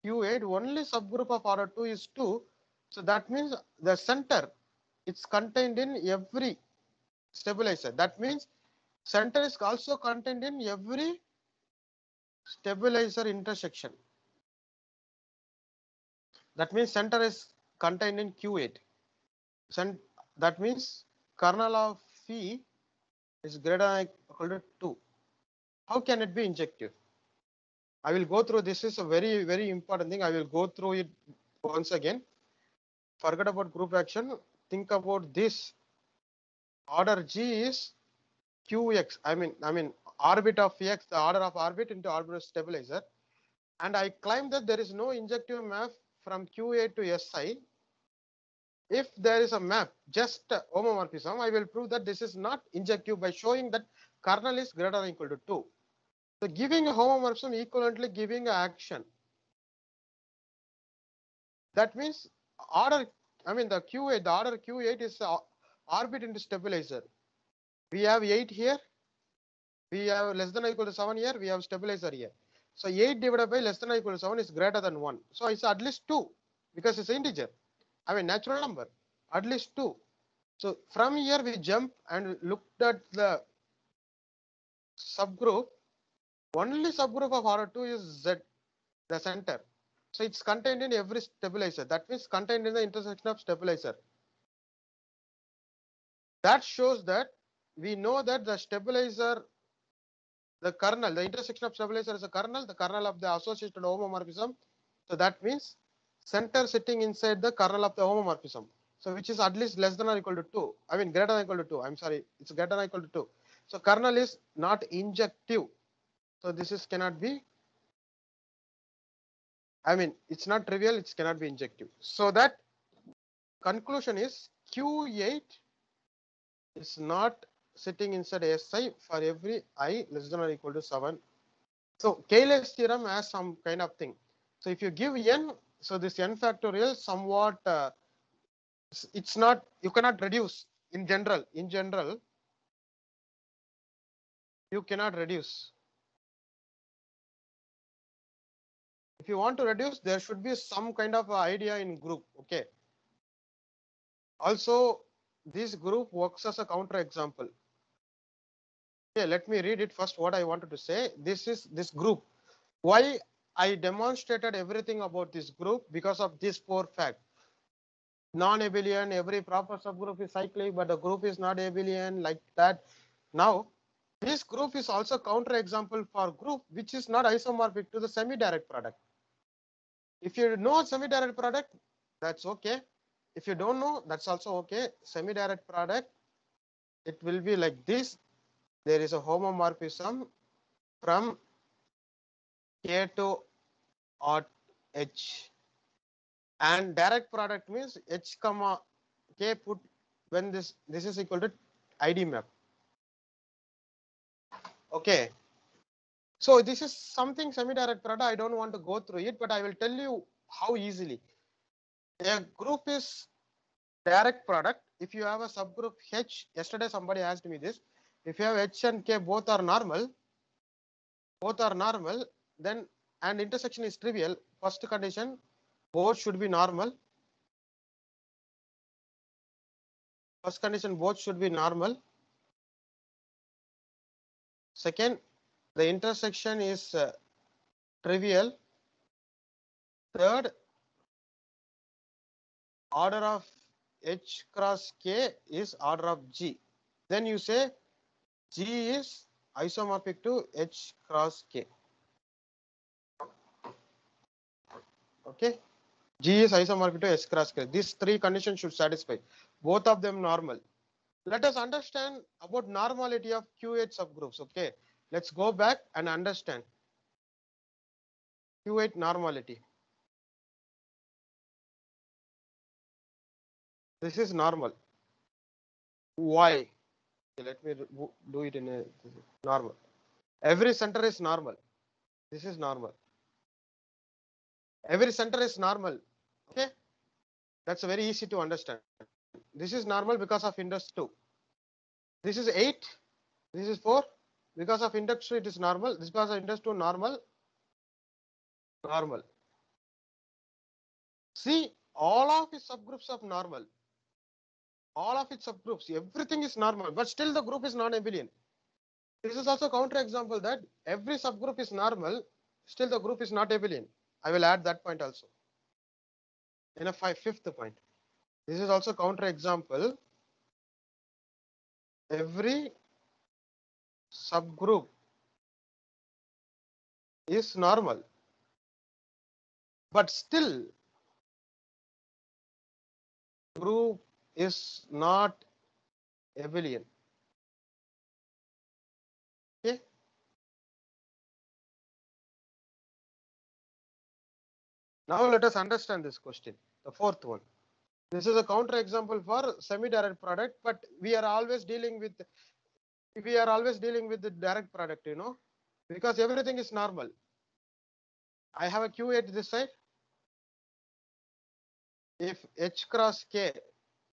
Q8, only subgroup of order 2 is 2. So that means the center, it's contained in every stabilizer. That means center is also contained in every stabilizer intersection. That means center is contained in Q8. That means kernel of phi is greater than or equal to 2. How can it be injective? I will go through. This is a very, very important thing. I will go through it once again. Forget about group action. Think about this. Order G is QX. I mean orbit of X, the order of orbit into orbit of stabilizer. And I claim that there is no injective map from QA to SI. If there is a map, just homomorphism, I will prove that this is not injective by showing that kernel is greater than or equal to 2. So giving a homomorphism equivalently giving an action. That means order, the Q8, the order Q8 is orbit into stabilizer. We have 8 here. We have less than or equal to 7 here. We have stabilizer here. So 8 divided by less than or equal to 7 is greater than 1. So it's at least 2 because it's integer. Natural number, at least 2. So from here we jump and looked at the subgroup. Only subgroup of order 2 is Z, the center. So it's contained in every stabilizer. That means contained in the intersection of stabilizer. That shows that we know that the stabilizer, the kernel, the intersection of stabilizer is a kernel, the kernel of the associated homomorphism. So that means center sitting inside the kernel of the homomorphism. So which is at least less than or equal to 2. Greater than or equal to 2. I'm sorry, it's greater than or equal to 2. So kernel is not injective. So this is cannot be. It's not trivial. It cannot be injective. So that conclusion is Q8 is not sitting inside SI for every I less than or equal to 7. So Cayley's theorem has some kind of thing. So if you give n, so this n factorial somewhat, it's not, you cannot reduce in general. In general, you cannot reduce. If you want to reduce, there should be some kind of idea in group. Okay. Also, this group works as a counter example. Okay, let me read it first. What I wanted to say. This is this group. Why I demonstrated everything about this group because of this poor fact. Non-abelian, every proper subgroup is cyclic, but the group is not abelian like that. Now, this group is also counter example for group which is not isomorphic to the semi-direct product. If you know semi-direct product, that's okay. If you don't know, that's also okay. Semi-direct product, it will be like this. There is a homomorphism from K to H. And direct product means H comma K put when this is equal to ID map. Okay. So this is something semi-direct product. I don't want to go through it, but I will tell you how easily. A group is direct product. If you have a subgroup H, yesterday somebody asked me this. If you have H and K both are normal, then and intersection is trivial. First condition, both should be normal. First condition, both should be normal. Second, the intersection is trivial. Third, order of H cross K is order of G. Then you say G is isomorphic to H cross K. Okay. G is isomorphic to S cross K. These three conditions should satisfy. Both of them normal. Let us understand about normality of Q8 subgroups. Okay. Let's go back and understand Q8 normality. This is normal. Why? Okay, let me do it in a normal. Every center is normal. This is normal. Every center is normal. Okay. That's very easy to understand. This is normal because of index 2. This is 8. This is 4. Because of index 2, it is normal. This because of index 2, normal. Normal. See, all of its subgroups of normal. All of its subgroups, everything is normal, but still the group is non-abelian. This is also counterexample that every subgroup is normal, still the group is not abelian. I will add that point also. In a fifth point. This is also counterexample. Every subgroup is normal, but still group is not abelian. Okay. Now let us understand this question, the fourth one. This is a counterexample for semi-direct product, but we are always dealing with the direct product, you know, because everything is normal. I have a Q8 this side. If H cross K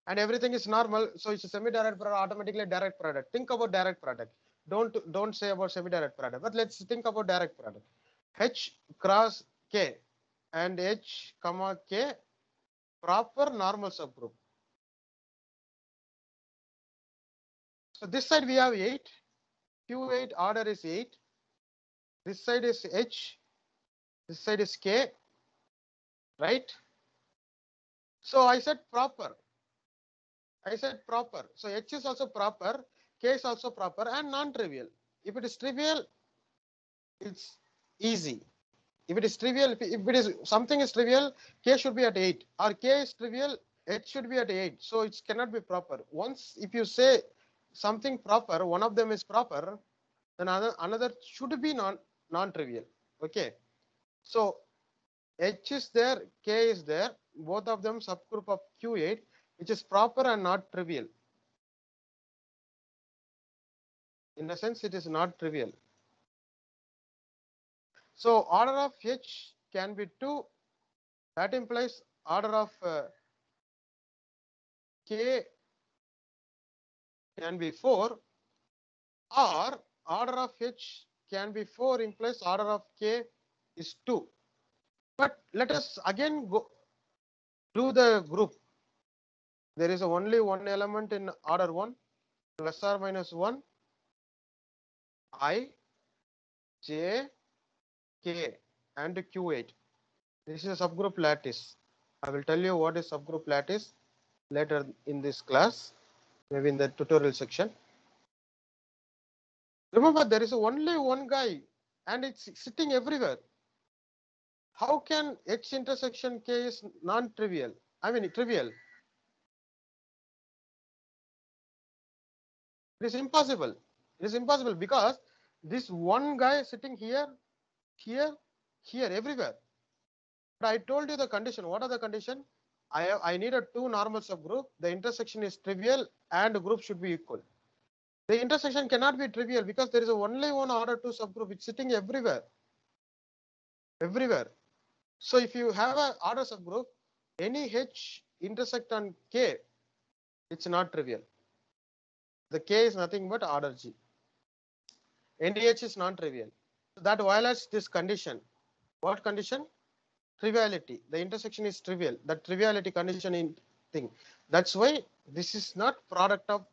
and everything is normal, so it's a semi-direct product, automatically direct product. Think about direct product. Don't say about semi-direct product, but let's think about direct product. H cross K and H comma K, proper normal subgroup. So this side we have 8. Q8 order is 8. This side is H. This side is K. Right? So I said proper. So H is also proper. K is also proper and non-trivial. If it is trivial, it's easy. If it is trivial, if it is something is trivial, K should be at 8. Or K is trivial, H should be at 8. So it cannot be proper. Once if you say something proper, one of them is proper, then another should be non-trivial. Okay. So H is there, K is there, both of them subgroup of Q8, which is proper and not trivial. In a sense, it is not trivial. So order of H can be 2. That implies order of K can be 4, or order of H can be 4 implies order of K is 2. But let us again go do the group. There is only one element in order 1, plus or minus 1, I, J, K and Q8. This is a subgroup lattice. I will tell you what is subgroup lattice later in this class, maybe in the tutorial section. Remember, there is only one guy and it's sitting everywhere. How can H intersection K is non-trivial? I mean trivial. It is impossible. It is impossible because this one guy sitting here, everywhere. But I told you the condition. What are the condition? I needed two normal subgroup. The intersection is trivial and group should be equal. The intersection cannot be trivial because there is only one order 2 subgroup. It's sitting everywhere. Everywhere. So if you have a order subgroup, any H intersect on K, it's not trivial. The K is nothing but order G. Any H is non-trivial. So that violates this condition. What condition? Triviality. The intersection is trivial. The triviality condition in thing. That's why this is not product of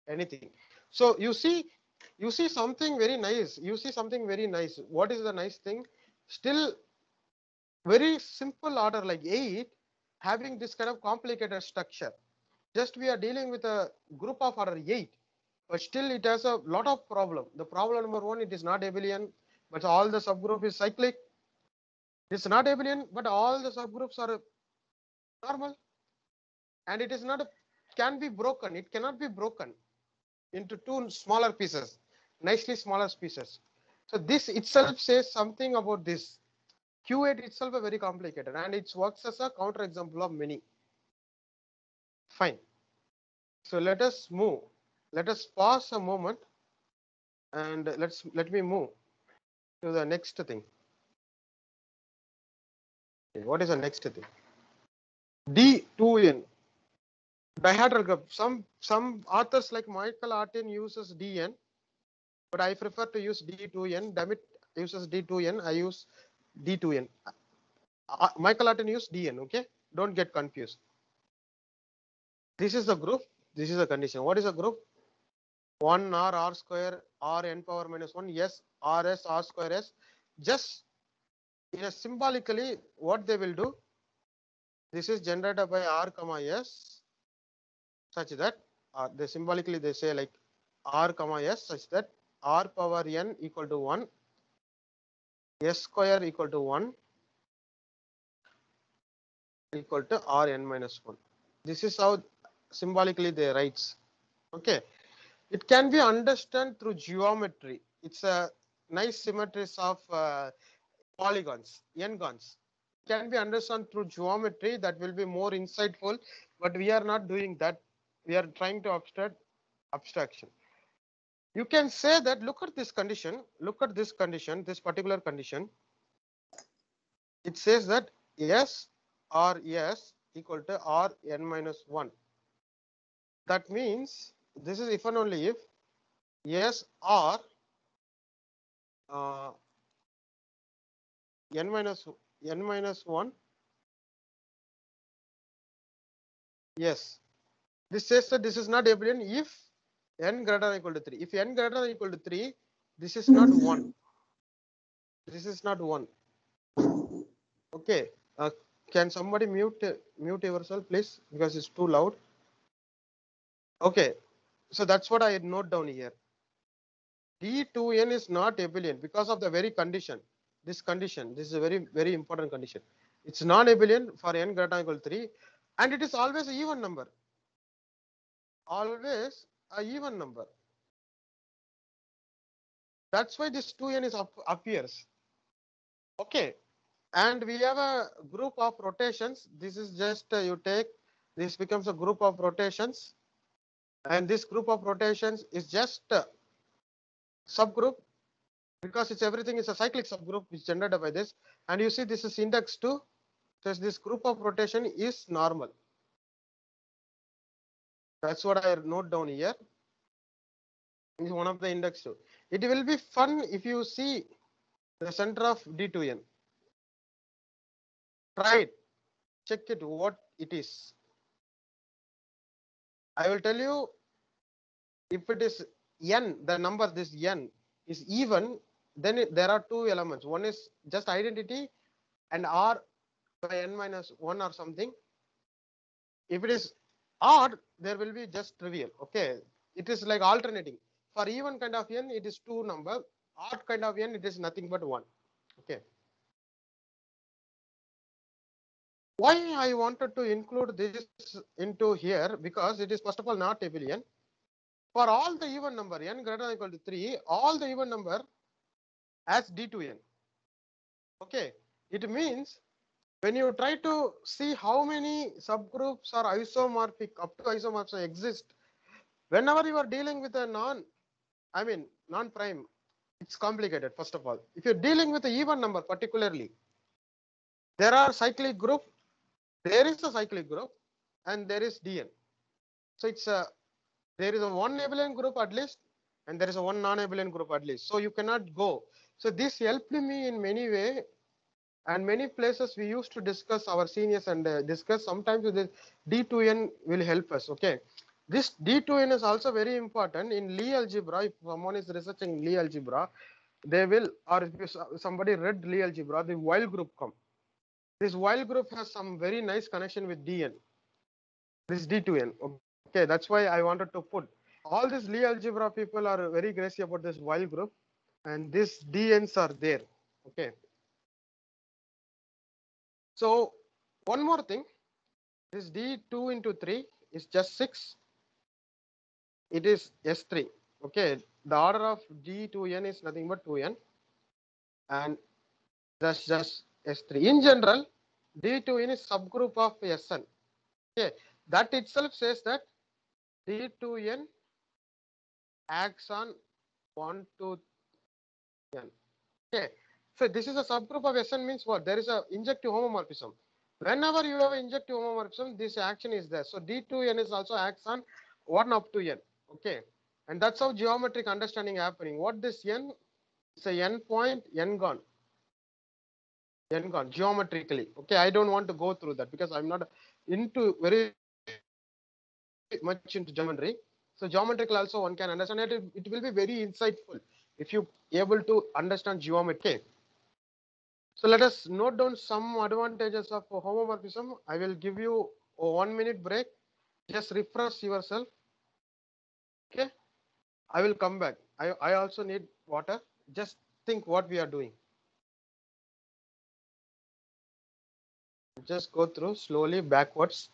anything. So you see something very nice. You see something very nice. What is the nice thing? Still very simple order like 8 having this kind of complicated structure. Just we are dealing with a group of order 8, but still it has a lot of problem. The problem number 1, it is not abelian, but all the subgroup is cyclic. It's not abelian, but all the subgroups are normal, and it is not can be broken. It cannot be broken into two smaller pieces, nicely smaller pieces. So this itself says something about this. Q8 itself is very complicated, and it works as a counter example of many. Fine. So let us move. Let us pause a moment, and let me move to the next thing. Okay, what is the next thing? D2n. Dihedral group. Some authors like Michael Artin uses Dn, but I prefer to use D2n. Dammit uses D2n. I use D2n. Michael Artin used Dn. Okay, don't get confused. This is the group. This is the condition. What is a group? 1 r square r n power minus 1 s rs r square s. Just symbolically, what they will do? This is generated by r comma s, such that they symbolically they say like r comma s such that r power n equal to 1, s square equal to 1 equal to r n minus 1. This is how symbolically they writes. Okay, it can be understood through geometry. It's a nice symmetries of polygons, n-gons. Can be understood through geometry. That will be more insightful, but we are not doing that. We are trying to abstraction. You can say that look at this condition, this particular condition. It says that s or s equal to r n minus 1. That means this is if and only if s r n minus 1. Yes, this says that this is not abelian if n greater than or equal to 3. If n greater than or equal to 3, this is not 1. This is not 1. Okay. Can somebody mute yourself, please, because it's too loud. Okay. So that's what I note down here. D2n is not abelian because of the very condition. This is a very, very important condition. It's non-abelian for n greater than or equal to 3, and it is always an even number. Always a even number. That's why this 2n is appears. Okay. And we have a group of rotations. This is just you take this becomes a group of rotations, and this group of rotations is just a subgroup because it's everything is a cyclic subgroup which is generated by this. And you see this is index 2. Says this group of rotation is normal. That's what I note down here. Is one of the index 2. It will be fun if you see the center of D2n. Try it. Check it what it is. I will tell you if it is n, the number this n is even, then there are two elements. One is just identity and r by n minus 1 or something. If it is odd, there will be just trivial. Okay, it is like alternating. For even kind of n, it is 2 number. Odd kind of n, it is nothing but 1. Okay. Why I wanted to include this into here? Because it is first of all not abelian. For all the even number n greater than or equal to 3, all the even number as D2n. Okay, it means when you try to see how many subgroups are isomorphic up to isomorphism exist, whenever you are dealing with a non-prime, it's complicated. First of all, if you're dealing with an even number, particularly, there are cyclic group, there is a cyclic group, and there is DN. So there is a one abelian group at least, and there is a one non-abelian group at least. So you cannot go. So this helped me in many way, and many places we used to discuss our seniors and discuss. Sometimes this D2N will help us. Okay, this D2N is also very important in Lie algebra. If someone is researching Lie algebra, they will, or if somebody read Lie algebra, the while group come. This while group has some very nice connection with DN. This D2N. Okay, that's why I wanted to put. All these Lie algebra people are very crazy about this while group, and these DNs are there. Okay. So one more thing, this D2 into 3 is just 6. It is S3. Okay, the order of D to N is nothing but 2N, and that's just S3. In general, D to N is subgroup of Sn. Okay, that itself says that D to N acts on 1 to N. Okay, so this is a subgroup of Sn means what? There is a injective homomorphism. Whenever you have injective homomorphism, this action is there. So D to N is also acts on 1 up to N. Okay, and that's how geometric understanding happening. What this N is a N point, N gone geometrically. Okay, I don't want to go through that because I'm not into very much into geometry. So geometrical also one can understand it. It will be very insightful if you able to understand geometry. Okay. So let us note down some advantages of homomorphism. I will give you a 1 minute break. Just refresh yourself. Okay. I will come back. I also need water. Just think what we are doing. Just go through slowly backwards.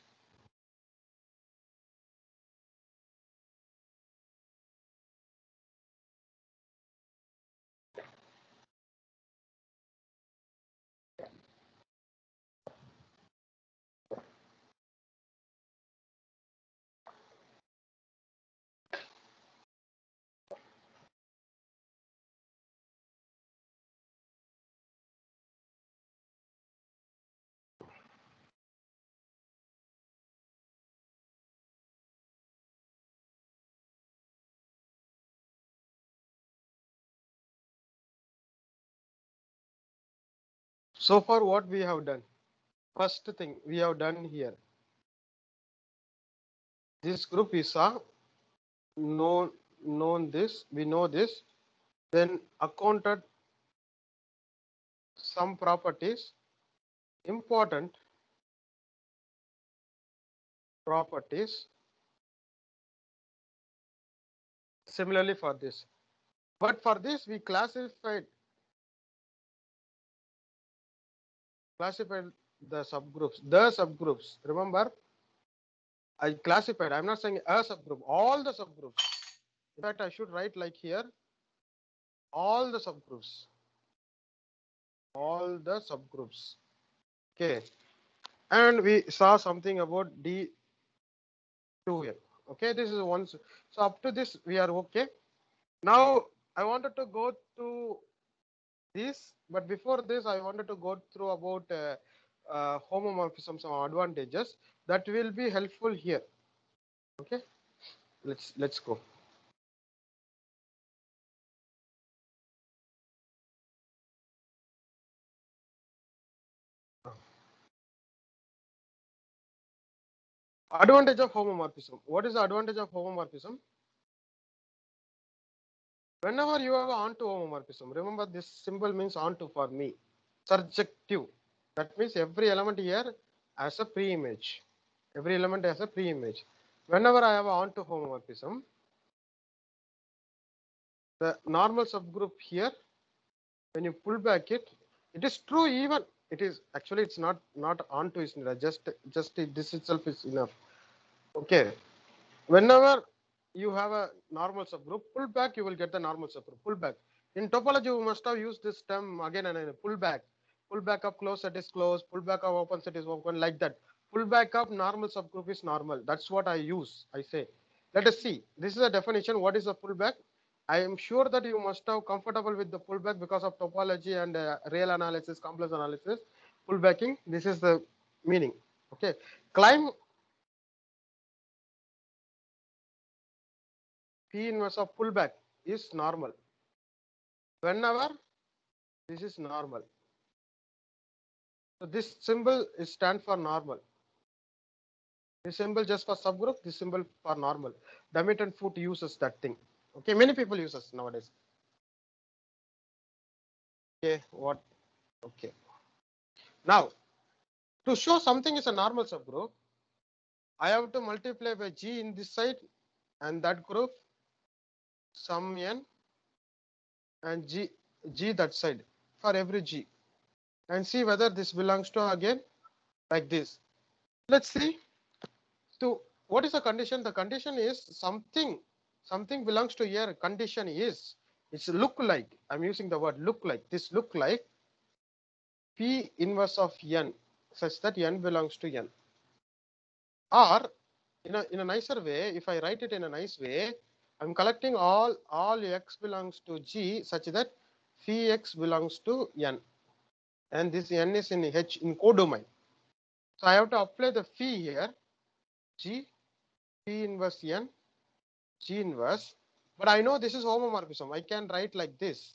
So far, what we have done. First thing we have done here. This group is known this. We know this. Then accounted some properties, important properties. Similarly for this. But for this, we classified the subgroups. The subgroups. Remember, I classified. I'm not saying a subgroup. All the subgroups. In fact, I should write like here. All the subgroups. All the subgroups. Okay. And we saw something about D2N. Okay. This is one. So up to this, we are okay. Now, I wanted to go to this, but before this, I wanted to go through about homomorphism, some advantages that will be helpful here. Okay, let's go. Advantage of homomorphism. What is the advantage of homomorphism? Whenever you have onto homomorphism, remember this symbol means onto for me. Surjective. That means every element here has a pre-image. Every element has a pre-image. Whenever I have onto homomorphism, the normal subgroup here, when you pull back it is true. Even it is actually it's not onto is just this itself is enough. Okay, whenever you have a normal subgroup, pull back, you will get the normal subgroup. Pull back in topology, we must have used this term again and again. Pull back. pull back up, close set is closed, pull back up, open set is open, like that. Pull back up, normal subgroup is normal. That's what I use. I say, let us see. This is a definition. What is a pullback? I am sure that you must have comfortable with the pullback because of topology and real analysis, complex analysis. Pullbacking. This is the meaning. Okay. Climb P inverse of pullback is normal. Whenever this is normal. So this symbol is stand for normal. This symbol just for subgroup, this symbol for normal. Damit and Foot uses that thing. Okay, many people uses nowadays. Okay, what? Okay. Now, to show something is a normal subgroup, I have to multiply by G in this side and that group, sum n and G that side for every G, and see whether this belongs to again like this. Let's see. So what is the condition? The condition is something belongs to here. Condition is it's look like. I'm using the word look like. This look like P inverse of n such that n belongs to n. Or in a nicer way, if I write it in a nice way, I'm collecting all x belongs to G such that phi x belongs to n, and this n is in H in codomain. So I have to apply the phi here, G P inverse n, G inverse, but I know this is homomorphism. I can write like this.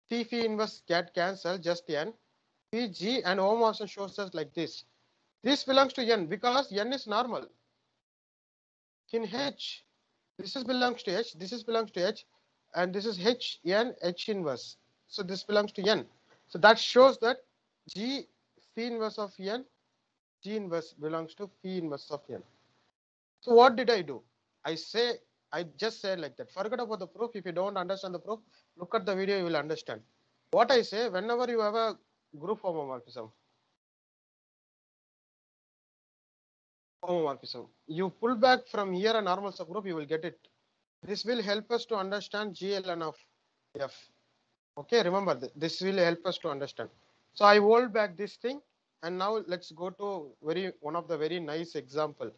Phi inverse get cancel, just n, P G, and homomorphism shows us like this. This belongs to n because n is normal. In H, this is belongs to H, this is belongs to H, and this is H n H inverse. So this belongs to n. So that shows that G phi inverse of n, G inverse belongs to phi inverse of n. So what did I do? I just said like that. Forget about the proof. If you don't understand the proof, look at the video, you will understand. What I say, whenever you have a group homomorphism, you pull back from here a normal subgroup, you will get it. This will help us to understand GLN of F. Okay, remember this will help us to understand. So I hold back this thing, and now let's go to one of the very nice example,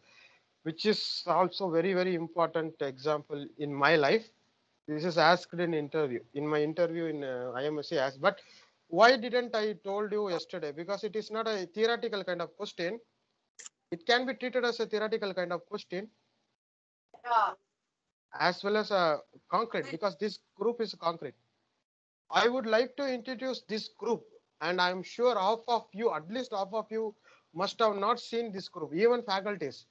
which is also very important example in my life. This is asked in interview. In my interview in IMSC asked, but why didn't I told you yesterday? Because it is not a theoretical kind of question. It can be treated as a theoretical kind of question, as well as a concrete, because this group is concrete. I would like to introduce this group, and I'm sure half of you, at least half of you, must have not seen this group, even faculties.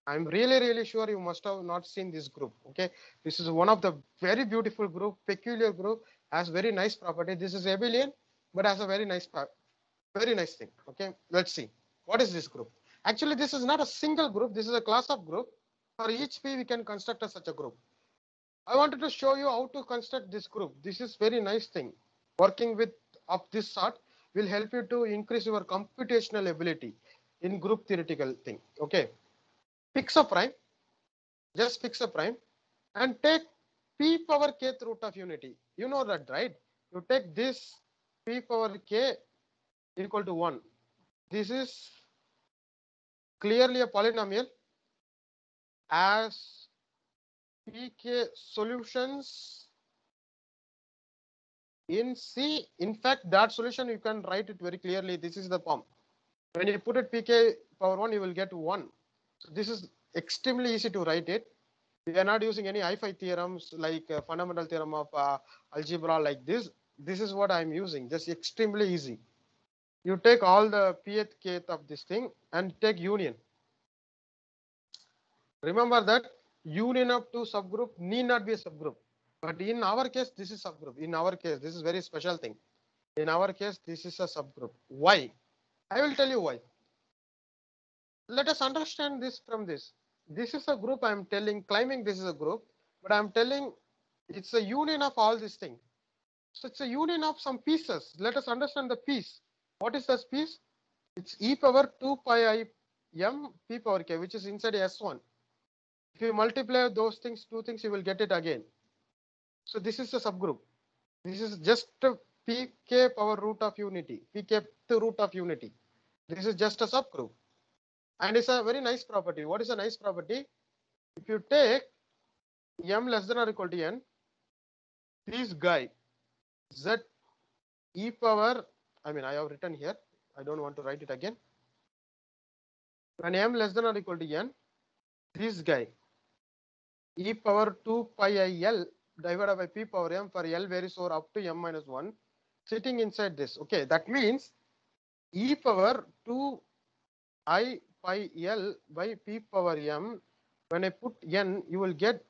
I'm really sure you must have not seen this group. Okay, this is one of the very beautiful group, peculiar group, has very nice property. This is abelian, but has a very nice thing. Okay, let's see. What is this group? Actually, this is not a single group. This is a class of group. For each P, we can construct such a group. I wanted to show you how to construct this group. This is very nice thing. Working with of this sort will help you to increase your computational ability in group theoretical thing. Okay, fix a prime, just fix a prime, and take p power kth root of unity. You know that, right? You take this p power k equal to 1. This is clearly a polynomial as pk solutions in C. In fact, that solution you can write it very clearly. This is the form. When you put it pk power 1, you will get 1. So this is extremely easy to write it. We are not using any I5 theorems like fundamental theorem of algebra like this. This is what I am using. Just extremely easy. You take all the pth kth of this thing and take union. Remember that union of two subgroup need not be a subgroup. But in our case, this is subgroup. In our case, this is very special thing. In our case, this is a subgroup. Why? I will tell you why. Let us understand this from this. This is a group I'm telling, claiming this is a group, but I'm telling it's a union of all these things. So it's a union of some pieces. Let us understand the piece. What is this piece? It's e power 2 pi I m p power k, which is inside S1. If you multiply those things, two things, you will get it again. So this is a subgroup. This is just pk power root of unity, pk root of unity. This is just a subgroup. And it's a very nice property. What is a nice property? If you take m less than or equal to n, this guy z e power, I mean, I have written here, I don't want to write it again. When m less than or equal to n, this guy e power 2 pi I L divided by p power m for L varies over up to m minus 1 sitting inside this. Okay, that means e power 2 I pi L by p power m. When I put n, you will get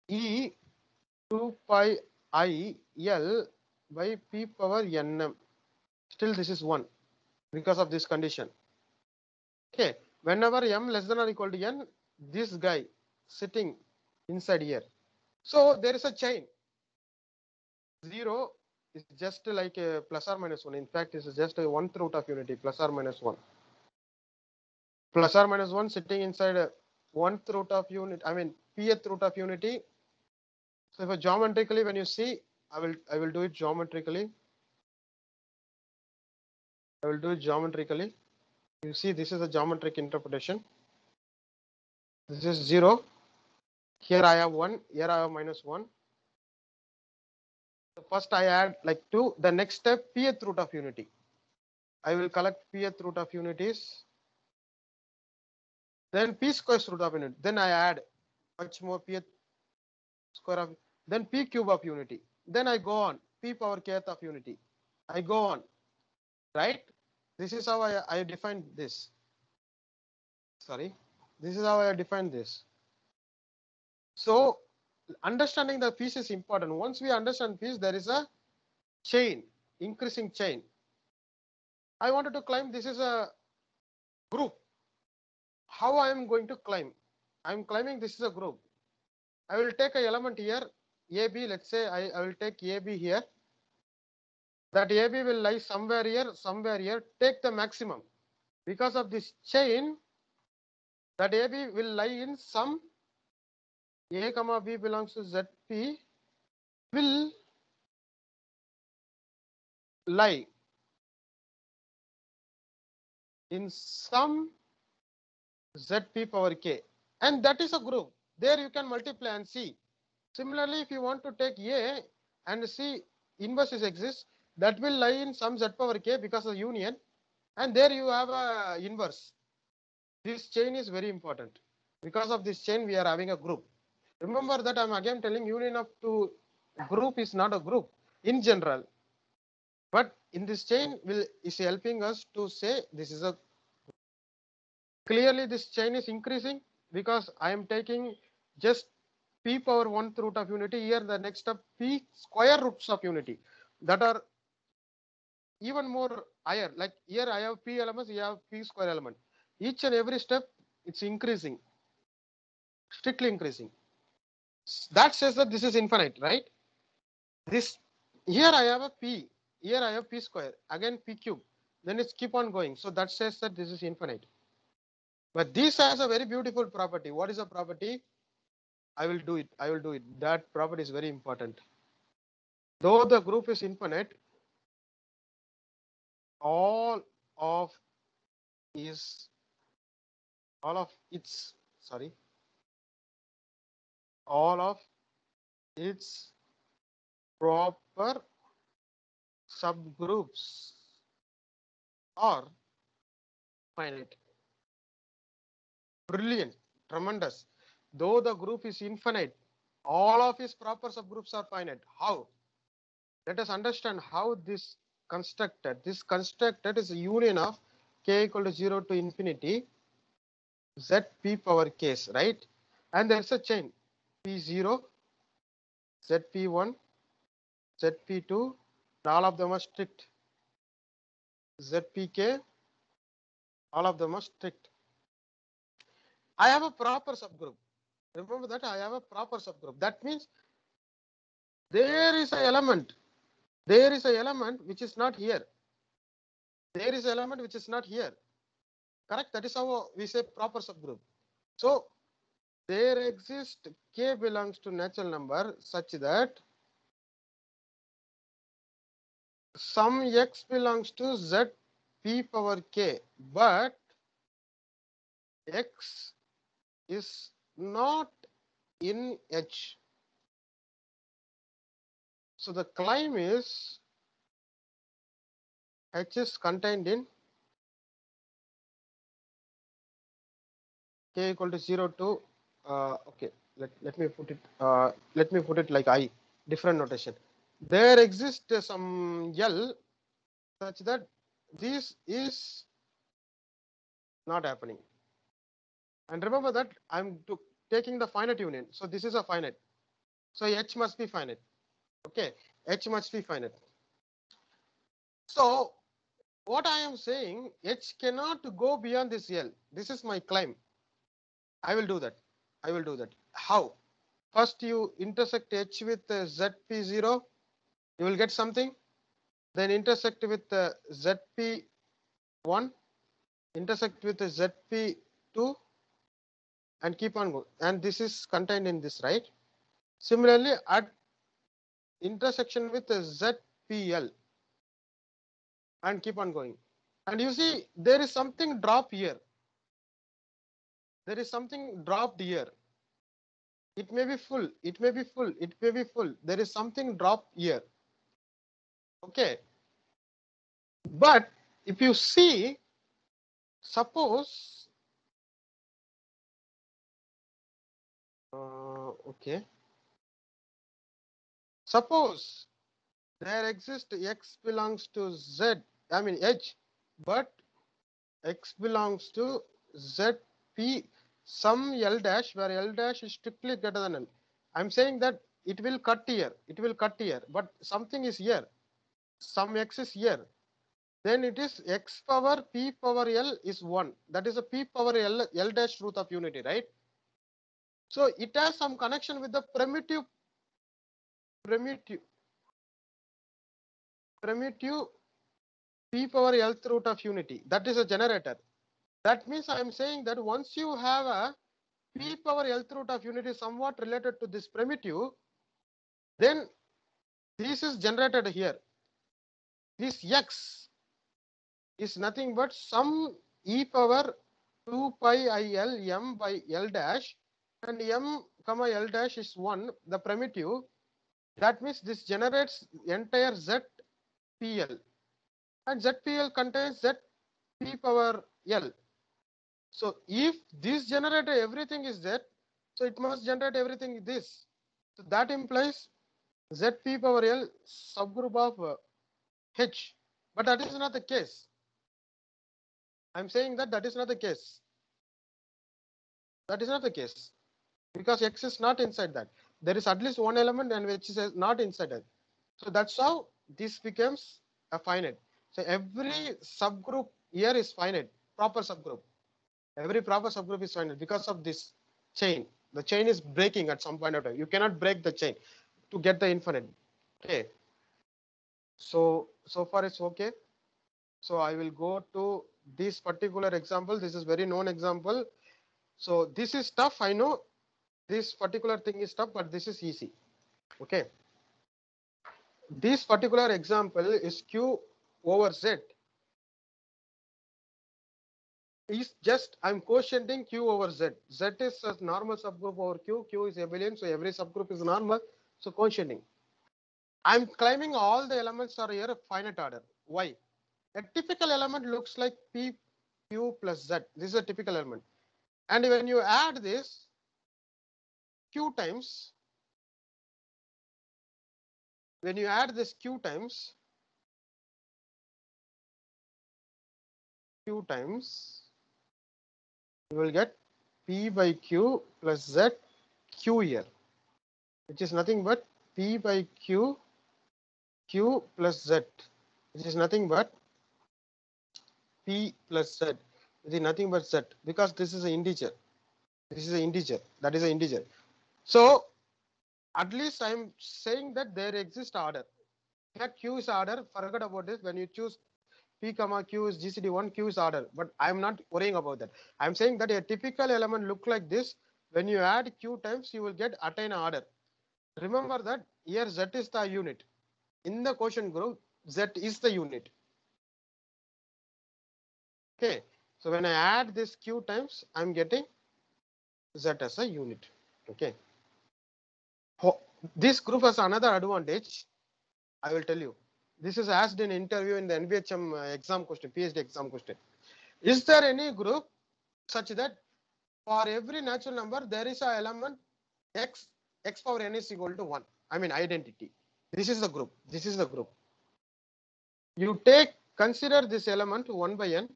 e 2 pi I L by p power nm. Still, this is 1 because of this condition. Okay, whenever m less than or equal to n, this guy sitting inside here. So there is a chain. 0 is just like a plus or minus 1. In fact, it's just a 1th root of unity, plus or minus 1. Plus or minus 1 sitting inside a 1th root of unit, I mean, pth root of unity. So if geometrically, when you see, I will do it geometrically. I will do it geometrically. You see, this is a geometric interpretation. This is 0. Here I have 1. Here I have minus 1. So first I add like 2. The next step, pth root of unity. I will collect pth root of unities. Then p square root of unity. Then I add much more pth square of, then p cube of unity. Then I go on, p power kth of unity. I go on, right? This is how I define this. Sorry, this is how I define this. So understanding the piece is important. Once we understand piece, there is a chain, increasing chain. I wanted to climb, this is a group. How I am going to climb? I am climbing, this is a group. I will take an element here, AB, let's say I will take AB here. That AB will lie somewhere here, take the maximum. Because of this chain, that AB will lie in some A comma B belongs to ZP will lie in some ZP power K. And that is a group. There you can multiply and see. Similarly, if you want to take A and see inverse is exists, that will lie in some Z power K because of union. And there you have a inverse. This chain is very important. Because of this chain, we are having a group. Remember that I'm again telling union of two group is not a group in general. But in this chain is helping us to say this is a, clearly this chain is increasing because I am taking just p power 1th root of unity. Here the next step p square roots of unity that are even more higher. Like here I have p elements, you have p square element. Each and every step it's increasing, strictly increasing. That says that this is infinite, right? This here I have a p, here I have p square, again p cube, then it's keep on going. So that says that this is infinite. But this has a very beautiful property. What is the property? I will do it. I will do it. That property is very important. Though the group is infinite, all of its all of its proper subgroups are finite. Brilliant, tremendous. Though the group is infinite, all of its proper subgroups are finite. How? Let us understand how this constructed. This constructed is a union of k equal to 0 to infinity zp power k's, right? And there's a chain p0, zp1, zp2, all of them are strict. Zpk, all of them are strict. I have a proper subgroup. Remember that I have a proper subgroup. That means there is an element. There is an element which is not here. There is an element which is not here. Correct? That is how we say proper subgroup. So there exists k belongs to natural number such that some x belongs to z p power k, but x is not in H. So the claim is H is contained in k equal to 0 to okay. Let me put it like I, different notation. There exists some L such that this is not happening. And remember that I'm taking the finite union. So this is a finite. So H must be finite. Okay, H must be finite. So what I am saying, H cannot go beyond this L. This is my claim. I will do that. I will do that. How? First you intersect H with ZP0, you will get something. Then intersect with ZP1, intersect with ZP2, and keep on going. And this is contained in this, right? Similarly, at intersection with ZPL, and keep on going. And you see, there is something drop here. There is something dropped here. It may be full, it may be full, it may be full. There is something dropped here. Okay. But if you see, suppose, okay. Suppose there exists x belongs to z, I mean h, but x belongs to zp some L dash where L dash is strictly greater than L. I'm saying that it will cut here, but something is here, some x is here. Then it is x power p power L is 1. That is a p power L dash root of unity, right? So it has some connection with the primitive p power Lth root of unity. That is a generator. That means I am saying that once you have a p power Lth root of unity somewhat related to this primitive, then this is generated here. This x is nothing but some e power 2 pi il m by L dash, and m comma L dash is 1, the primitive. That means this generates entire ZPL, and ZPL contains ZP power L. So if this generator everything is Z, so it must generate everything this. So that implies ZP power L subgroup of H, but that is not the case. I'm saying that that is not the case. That is not the case because X is not inside that. There is at least one element and which is not inside it. So that's how this becomes a finite. So every subgroup here is finite, proper subgroup. Every proper subgroup is finite because of this chain. The chain is breaking at some point of time. You cannot break the chain to get the infinite. Okay. So far it's okay. So I will go to this particular example. This is very known example. So this is tough. I know this particular thing is tough, but this is easy. Okay. This particular example is Q over Z. Is just I'm quotienting Q over Z. Z is a normal subgroup over Q. Q is abelian, so every subgroup is normal. So quotienting. I'm claiming all the elements are here finite order. Why? A typical element looks like P, Q plus Z. This is a typical element. And when you add this Q times, when you add this Q times, you will get P by Q plus Z Q here, which is nothing but P by Q plus Z, which is nothing but P plus Z, which is nothing but Z, because this is an integer. This is an integer. That is an integer. So at least I'm saying that there exists order. Here Q is order. Forget about this. When you choose P comma Q is GCD1, Q is order. But I'm not worrying about that. I'm saying that a typical element look like this. When you add Q times, you will get attain order. Remember that here Z is the unit. In the quotient group, Z is the unit. Okay, so when I add this Q times, I'm getting Z as a unit. Okay, this group has another advantage. I will tell you. This is asked in interview in the NVHM exam question, PhD exam question. Is there any group such that for every natural number there is an element x power n is equal to 1? I mean identity. This is the group. This is the group. You consider this element 1 by n.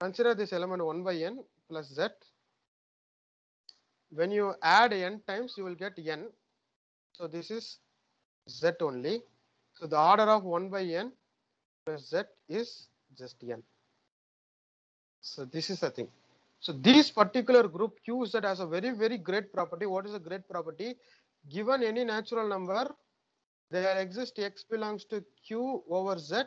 Consider this element 1 by n plus z. When you add n times, you will get n. So this is z only. So the order of 1 by n plus z is just n. So this is the thing. So this particular group QZ has a very, very great property. What is a great property? Given any natural number, there exists x belongs to Q over Z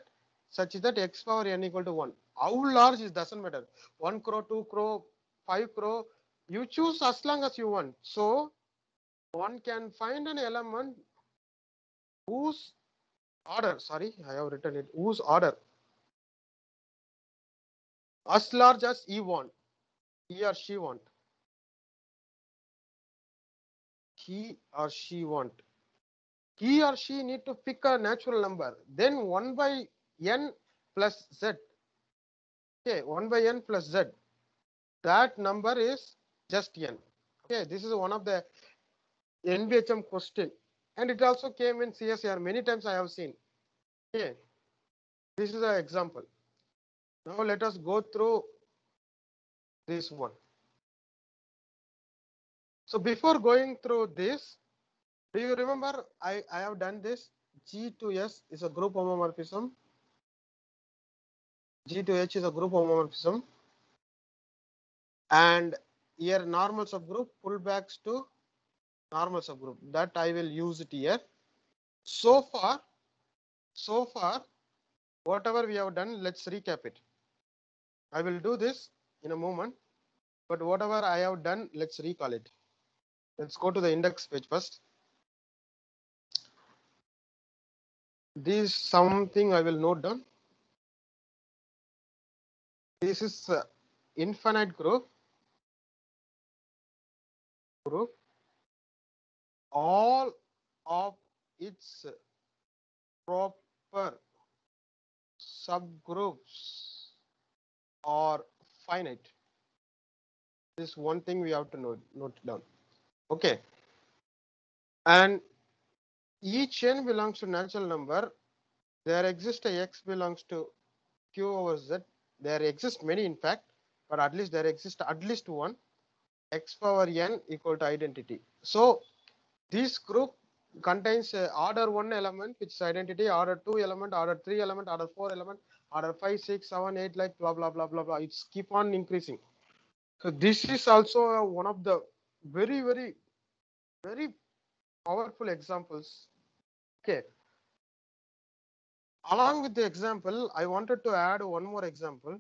such that x power n equal to 1. How large it doesn't matter. 1 crore, 2 crore, 5 crore. You choose as long as you want. So one can find an element whose order, sorry, I have written it, whose order as large as he want, he or she want. He or she want. He or she need to pick a natural number. Then 1 by n plus z. Okay, 1 by n plus z. That number is just n. Okay, this is one of the NVHM question. And it also came in CSR. Many times I have seen. Okay, this is an example. Now let us go through this one. So before going through this, do you remember I have done this? G to S is a group homomorphism. G to H is a group homomorphism. And here normal subgroup pullbacks to normal subgroup. That I will use it here. So far, whatever we have done, let's recap it. I will do this in a moment, but whatever I have done, let's recall it. Let's go to the index page first. This is something I will note down. This is infinite group. All of its proper subgroups are finite. This one thing we have to note down. Okay. And each n belongs to natural number. There exists a x belongs to q over z. There exist many in fact, but at least there exists at least one x power n equal to identity. So this group contains order 1 element which is identity, order 2 element, order 3 element, order 4 element, order 5, 6, 7, 8, like blah blah blah blah blah. It's keep on increasing. So this is also one of the very, very, very powerful examples. Okay. Along with the example, I wanted to add one more example.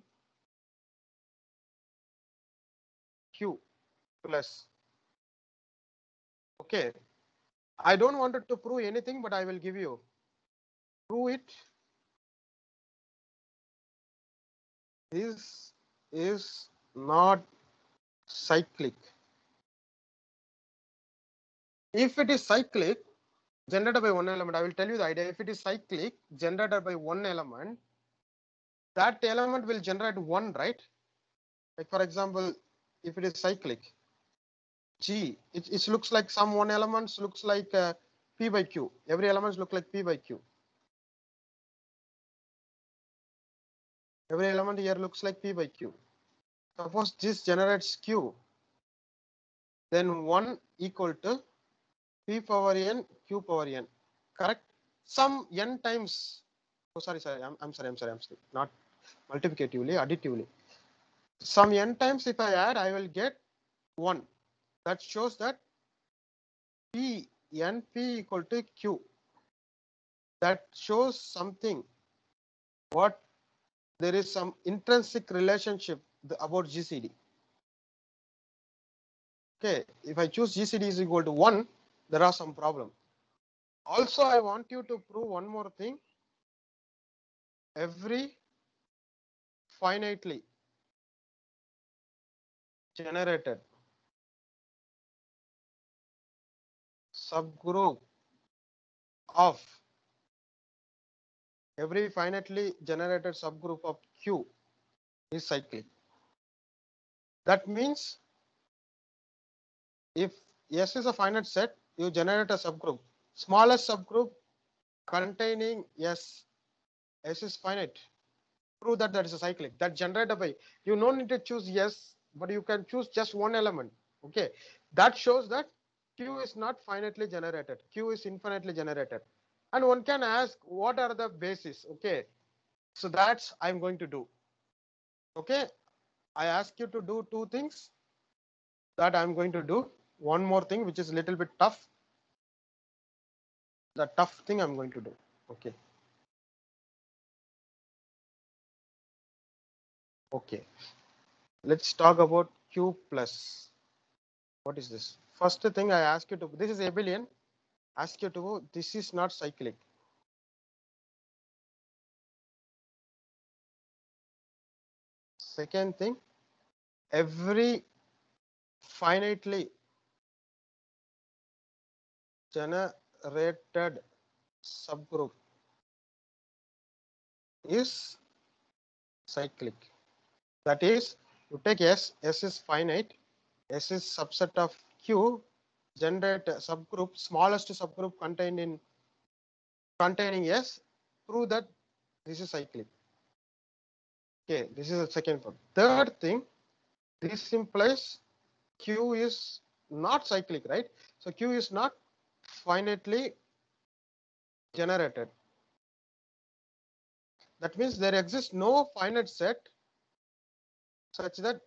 Q plus. Okay. I don't want it to prove anything, but I will give you. Prove it. This is not cyclic. If it is cyclic, generated by one element, I will tell you the idea. If it is cyclic, generated by one element, that element will generate one, right? Like for example, if it is cyclic, G, it looks like some one elements looks like P by Q. Every elements look like P by Q. Every element here looks like P by Q. Suppose this generates Q, then 1 equal to P power n, Q power n, correct? Some n times, oh sorry, I'm sorry, not multiplicatively, additively. Some n times if I add, I will get 1. That shows that P, NP equal to Q. That shows something. What? There is some intrinsic relationship about GCD. Okay, if I choose GCD is equal to 1, there are some problem. Also, I want you to prove one more thing. every finitely generated subgroup of every finitely generated subgroup of Q is cyclic. That means if S is a finite set, you generate a subgroup. Smallest subgroup containing S. S is finite. Prove that is a cyclic. That generated by, you don't need to choose S, but you can choose just one element. Okay. That shows that Q is not finitely generated. Q is infinitely generated. And one can ask, what are the bases? Okay. So that's I'm going to do. Okay. I ask you to do two things that I'm going to do. One more thing, which is a little bit tough. The tough thing I'm going to do. Okay. Okay. Let's talk about Q plus. What is this? First thing I ask you to, this is abelian. Ask you to, this is not cyclic. Second thing, every finitely generated subgroup is cyclic. That is, you take S, S is finite, S is subset of Q, generate a subgroup, smallest subgroup containing S, prove that this is cyclic. Okay, this is the second one. Third thing, this implies Q is not cyclic, right? So Q is not finitely generated. That means there exists no finite set such that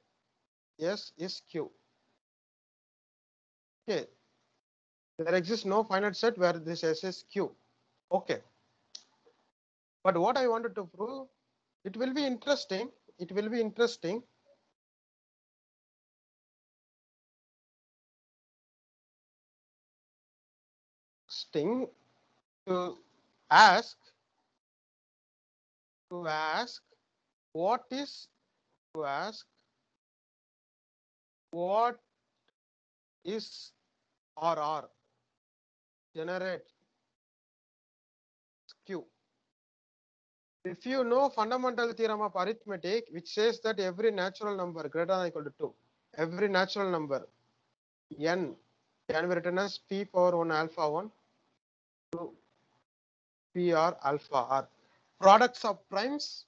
S is Q. Okay. There exists no finite set where this S is Q. Okay. But what I wanted to prove, it will be interesting. It will be interesting. To ask what is RR generate Q. If you know fundamental theorem of arithmetic, which says that every natural number greater than or equal to 2, every natural number n can be written as p power 1 alpha 1 to p r alpha r. Products of primes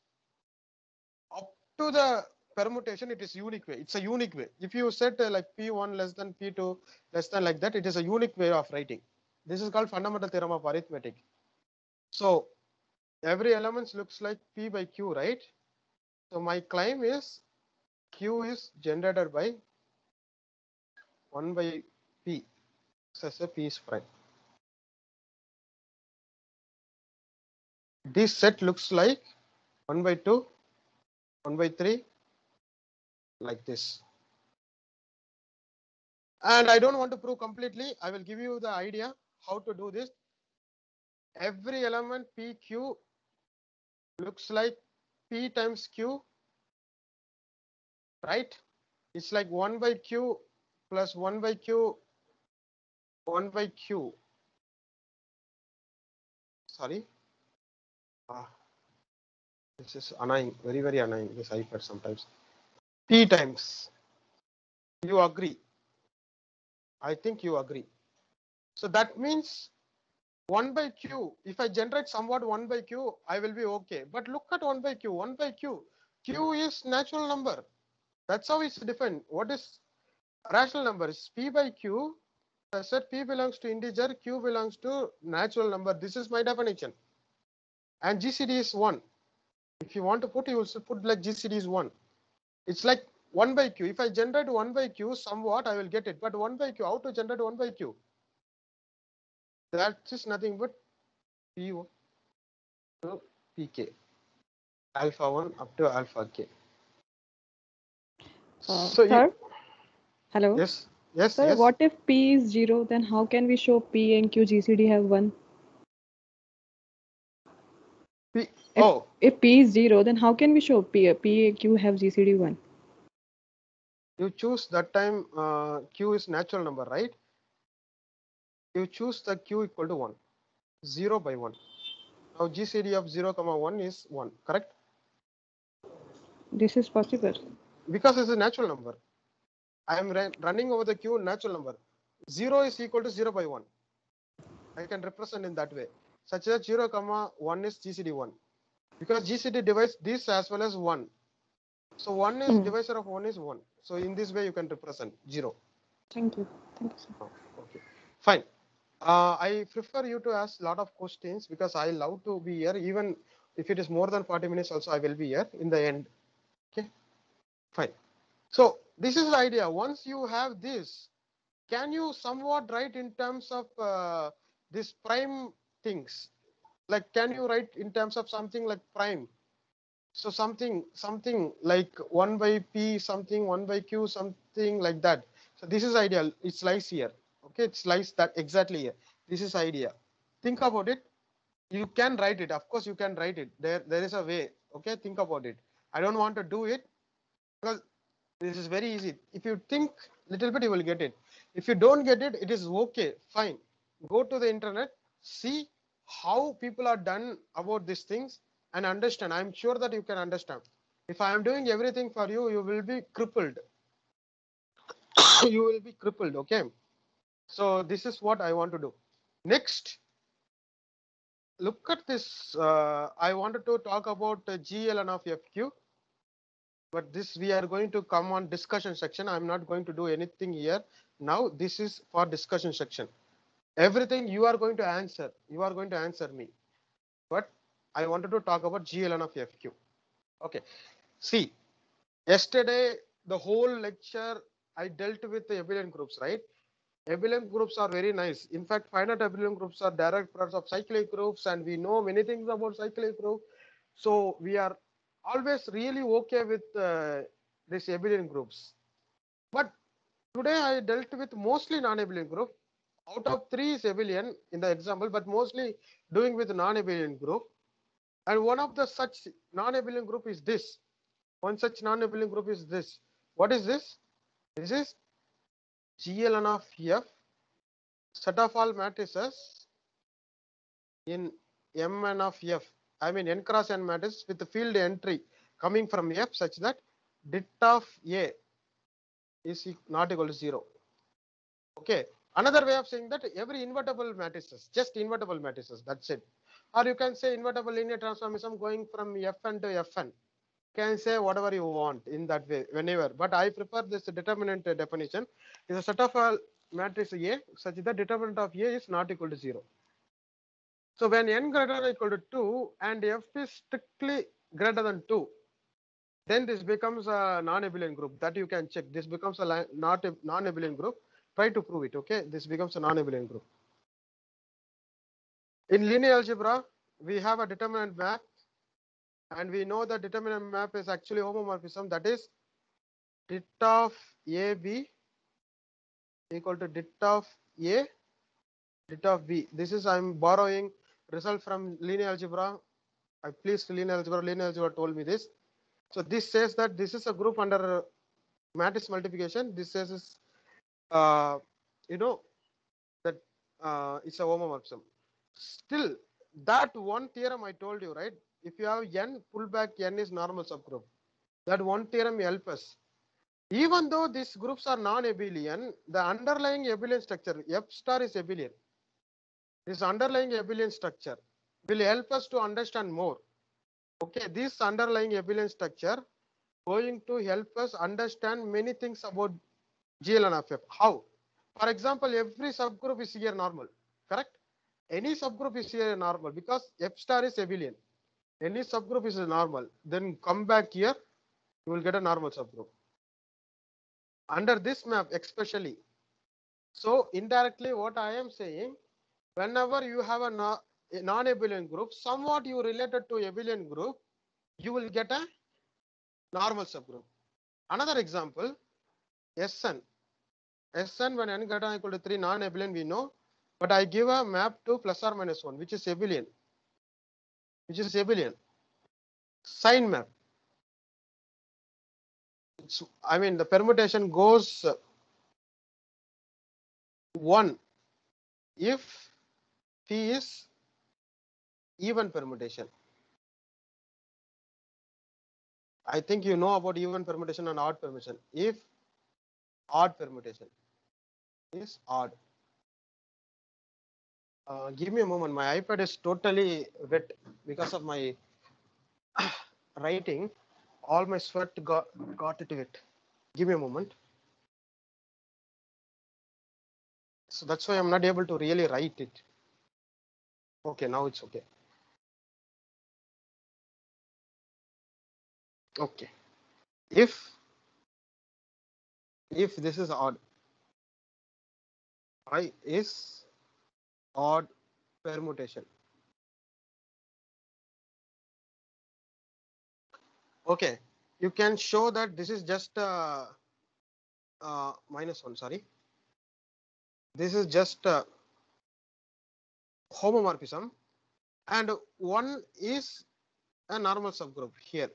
up to the permutation, it is unique way. It's a unique way. If you set like p1 less than p2 less than like that, it is a unique way of writing. This is called fundamental theorem of arithmetic. So every element looks like p by q, right? So my claim is Q is generated by 1 by P such a P is prime. This set looks like 1 by 2, 1 by 3, like this. And I don't want to prove completely. I will give you the idea how to do this. Every element PQ looks like P times Q, right? It's like 1 by Q plus 1 by Q, 1 by Q. Sorry. This is annoying, very, very annoying, this iPad sometimes. P times. You agree? I think you agree. So that means 1 by Q. If I generate somewhat 1 by Q, I will be okay. But look at 1 by Q. 1 by Q. Q is natural number. That's how it's defined. What is rational number? Is P by Q. I said P belongs to integer, Q belongs to natural number. This is my definition. And GCD is 1. If you want to put, you will put like GCD is 1. It's like 1 by Q. If I generate 1 by Q somewhat, I will get it. But 1 by Q, how to generate 1 by Q? That is nothing but P1 to Pk. Alpha 1 up to alpha k. So Sir? Hello? Yes, yes, Sir, yes. what if P is 0, then how can we show P and Q GCD have 1? If, Oh, if P is 0, then how can we show P, Q have GCD 1? you choose that time Q is natural number, right? You choose the Q equal to 1, 0 by 1. Now GCD of 0, 1 is 1, correct? This is possible. Because it's a natural number. I am running over the Q natural number. 0 is equal to 0 by 1. I can represent in that way. Such that 0, 1 is GCD 1. Because GCD divides this as well as 1. So 1 is divisor of 1 is 1. So in this way you can represent 0. Thank you. Thank you, sir. Oh, okay, fine. I prefer you to ask a lot of questions because I love to be here. Even if it is more than 40 minutes also I will be here in the end. Okay, fine. So this is the idea. Once you have this, can you somewhat write in terms of this prime things? Like, can you write in terms of something like prime? So something like 1 by P, something 1 by Q, something like that. So this is ideal. It lies here. Okay, it lies that exactly here. This is idea. Think about it. You can write it. Of course, you can write it. There is a way. Okay, think about it. I don't want to do it because this is very easy. If you think little bit, you will get it. If you don't get it, it is okay. Fine. Go to the internet, see how people are done about these things and understand. I'm sure that you can understand. If I am doing everything for you, you will be crippled. You will be crippled. Okay. So this is what I want to do. Next, look at this. I wanted to talk about GLN of FQ. But this we are going to come on discussion section. I'm not going to do anything here. Now this is for discussion section. Everything you are going to answer. You are going to answer me. But I wanted to talk about GLN of FQ. Okay. See, yesterday the whole lecture I dealt with the abelian groups, right? Abelian groups are very nice. In fact, finite abelian groups are direct products of cyclic groups, and we know many things about cyclic group. So we are always really okay with these abelian groups. But today I dealt with mostly non-abelian group. Out of 3 is abelian in the example, but mostly doing with non-abelian group. And one of the such non-abelian group is this. One such non-abelian group is this. What is this? This is GLN of F, set of all matrices in Mn of F. I mean n cross n matrix with the field entry coming from F such that dit of A is not equal to 0. Okay. Another way of saying that every invertible matrices, just invertible matrices, that's it. Or you can say invertible linear transformism going from Fn to Fn. You can say whatever you want in that way, whenever. But I prefer this determinant definition. Is a set of all matrix A such that determinant of A is not equal to 0. So when n greater than or equal to 2 and F is strictly greater than 2, then this becomes a non-abelian group. That you can check. This becomes a non-abelian group. Try to prove it. Okay, this becomes a non-abelian group. In linear algebra, we have a determinant map, and we know that determinant map is actually homomorphism. That is dit of AB equal to dit of A, dit of B. This is I'm borrowing result from linear algebra. I pleased linear algebra. Linear algebra told me this. So this says that this is a group under matrix multiplication. This says is you know that it's a homomorphism. Still, that one theorem I told you, right? If you have n, pull back n is normal subgroup. That one theorem help us. Even though these groups are non-abelian, the underlying abelian structure, F star is abelian. This underlying abelian structure will help us to understand more. Okay, this underlying abelian structure going to help us understand many things about GLN of F. How? For example, every subgroup is here normal, correct? Any subgroup is here normal because F star is abelian. Any subgroup is normal. Then come back here, you will get a normal subgroup. Under this map especially. So indirectly what I am saying, whenever you have a non-abelian group, somewhat you related to abelian group, you will get a normal subgroup. Another example, Sn. Sn when n greater than or equal to 3 non-abelian we know, but I give a map to plus or minus 1, which is abelian. sign map. I mean, the permutation goes 1 if P is even permutation. I think you know about even permutation and odd permutation. If odd permutation is odd. Give me a moment. My iPad is totally wet because of my writing. All my sweat got it wet. Give me a moment. So that's why I'm not able to really write it. Okay, now it's okay. Okay. If this is odd, I is odd permutation. Okay, you can show that this is just -1. Sorry, this is just homomorphism, and 1 is a normal subgroup here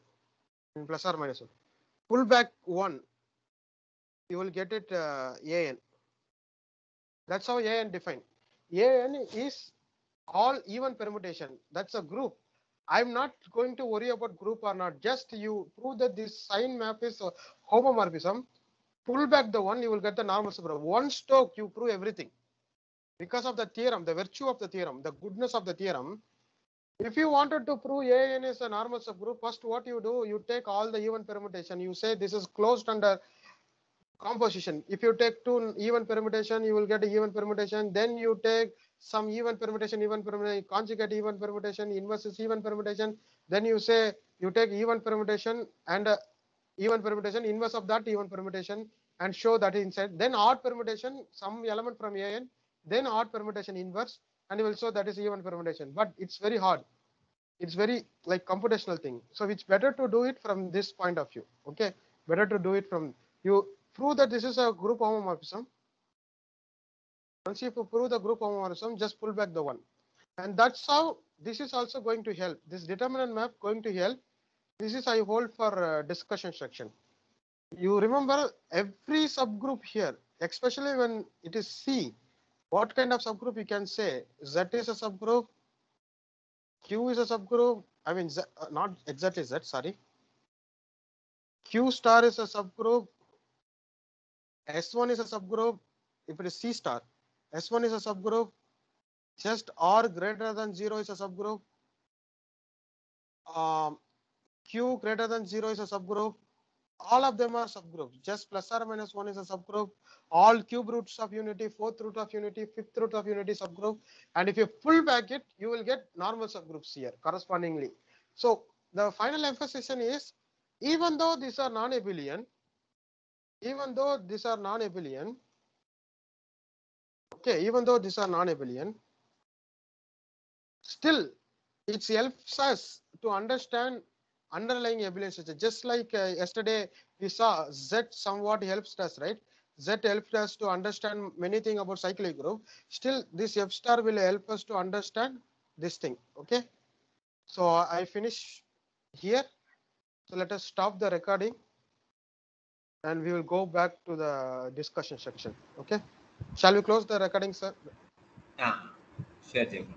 in plus or minus 1. Pull back 1, you will get it AN. That's how AN defined. AN is all even permutation. That's a group. I'm not going to worry about group or not. Just you prove that this sign map is homomorphism. Pull back the 1, you will get the normal subgroup. One stroke, you prove everything. Because of the theorem, the virtue of the theorem, the goodness of the theorem. If you wanted to prove AN is a normal subgroup, first what you do, you take all the even permutation. You say this is closed under composition. If you take 2 even permutation, you will get an even permutation. Then you take some even permutation, conjugate even permutation, inverse is even permutation. Then you say you take even permutation and even permutation, inverse of that even permutation, and show that inside. Then odd permutation, some element from AN, then odd permutation inverse, and you will show that is even permutation. But it's very hard. It's very like computational thing. So it's better to do it from this point of view. Okay, better to do it from you prove that this is a group homomorphism. Once you prove the group homomorphism, just pull back the 1, and that's how this is also going to help. This determinant map going to help. This is I hold for discussion section. You remember every subgroup here, especially when it is C. What kind of subgroup you can say? Z is a subgroup. Q is a subgroup. I mean, Z, not exactly Z. Sorry. Q star is a subgroup. S1 is a subgroup. If it is C star, S1 is a subgroup. Just R greater than 0 is a subgroup. Q greater than 0 is a subgroup. All of them are subgroups. Just plus or minus 1 is a subgroup. All cube roots of unity, 4th root of unity, 5th root of unity subgroup. And if you pull back it, you will get normal subgroups here correspondingly. So the final emphasis is, even though these are non-abelian, okay, even though these are non-abelian, still it helps us to understand underlying abelian structure. Just like yesterday we saw Z somewhat helps us, right? Z helped us to understand many things about cyclic group. Still, this F star will help us to understand this thing. Okay. So I finish here. So let us stop the recording and we will go back to the discussion section. Okay. Shall we close the recording, sir? Yeah, sure, Jim.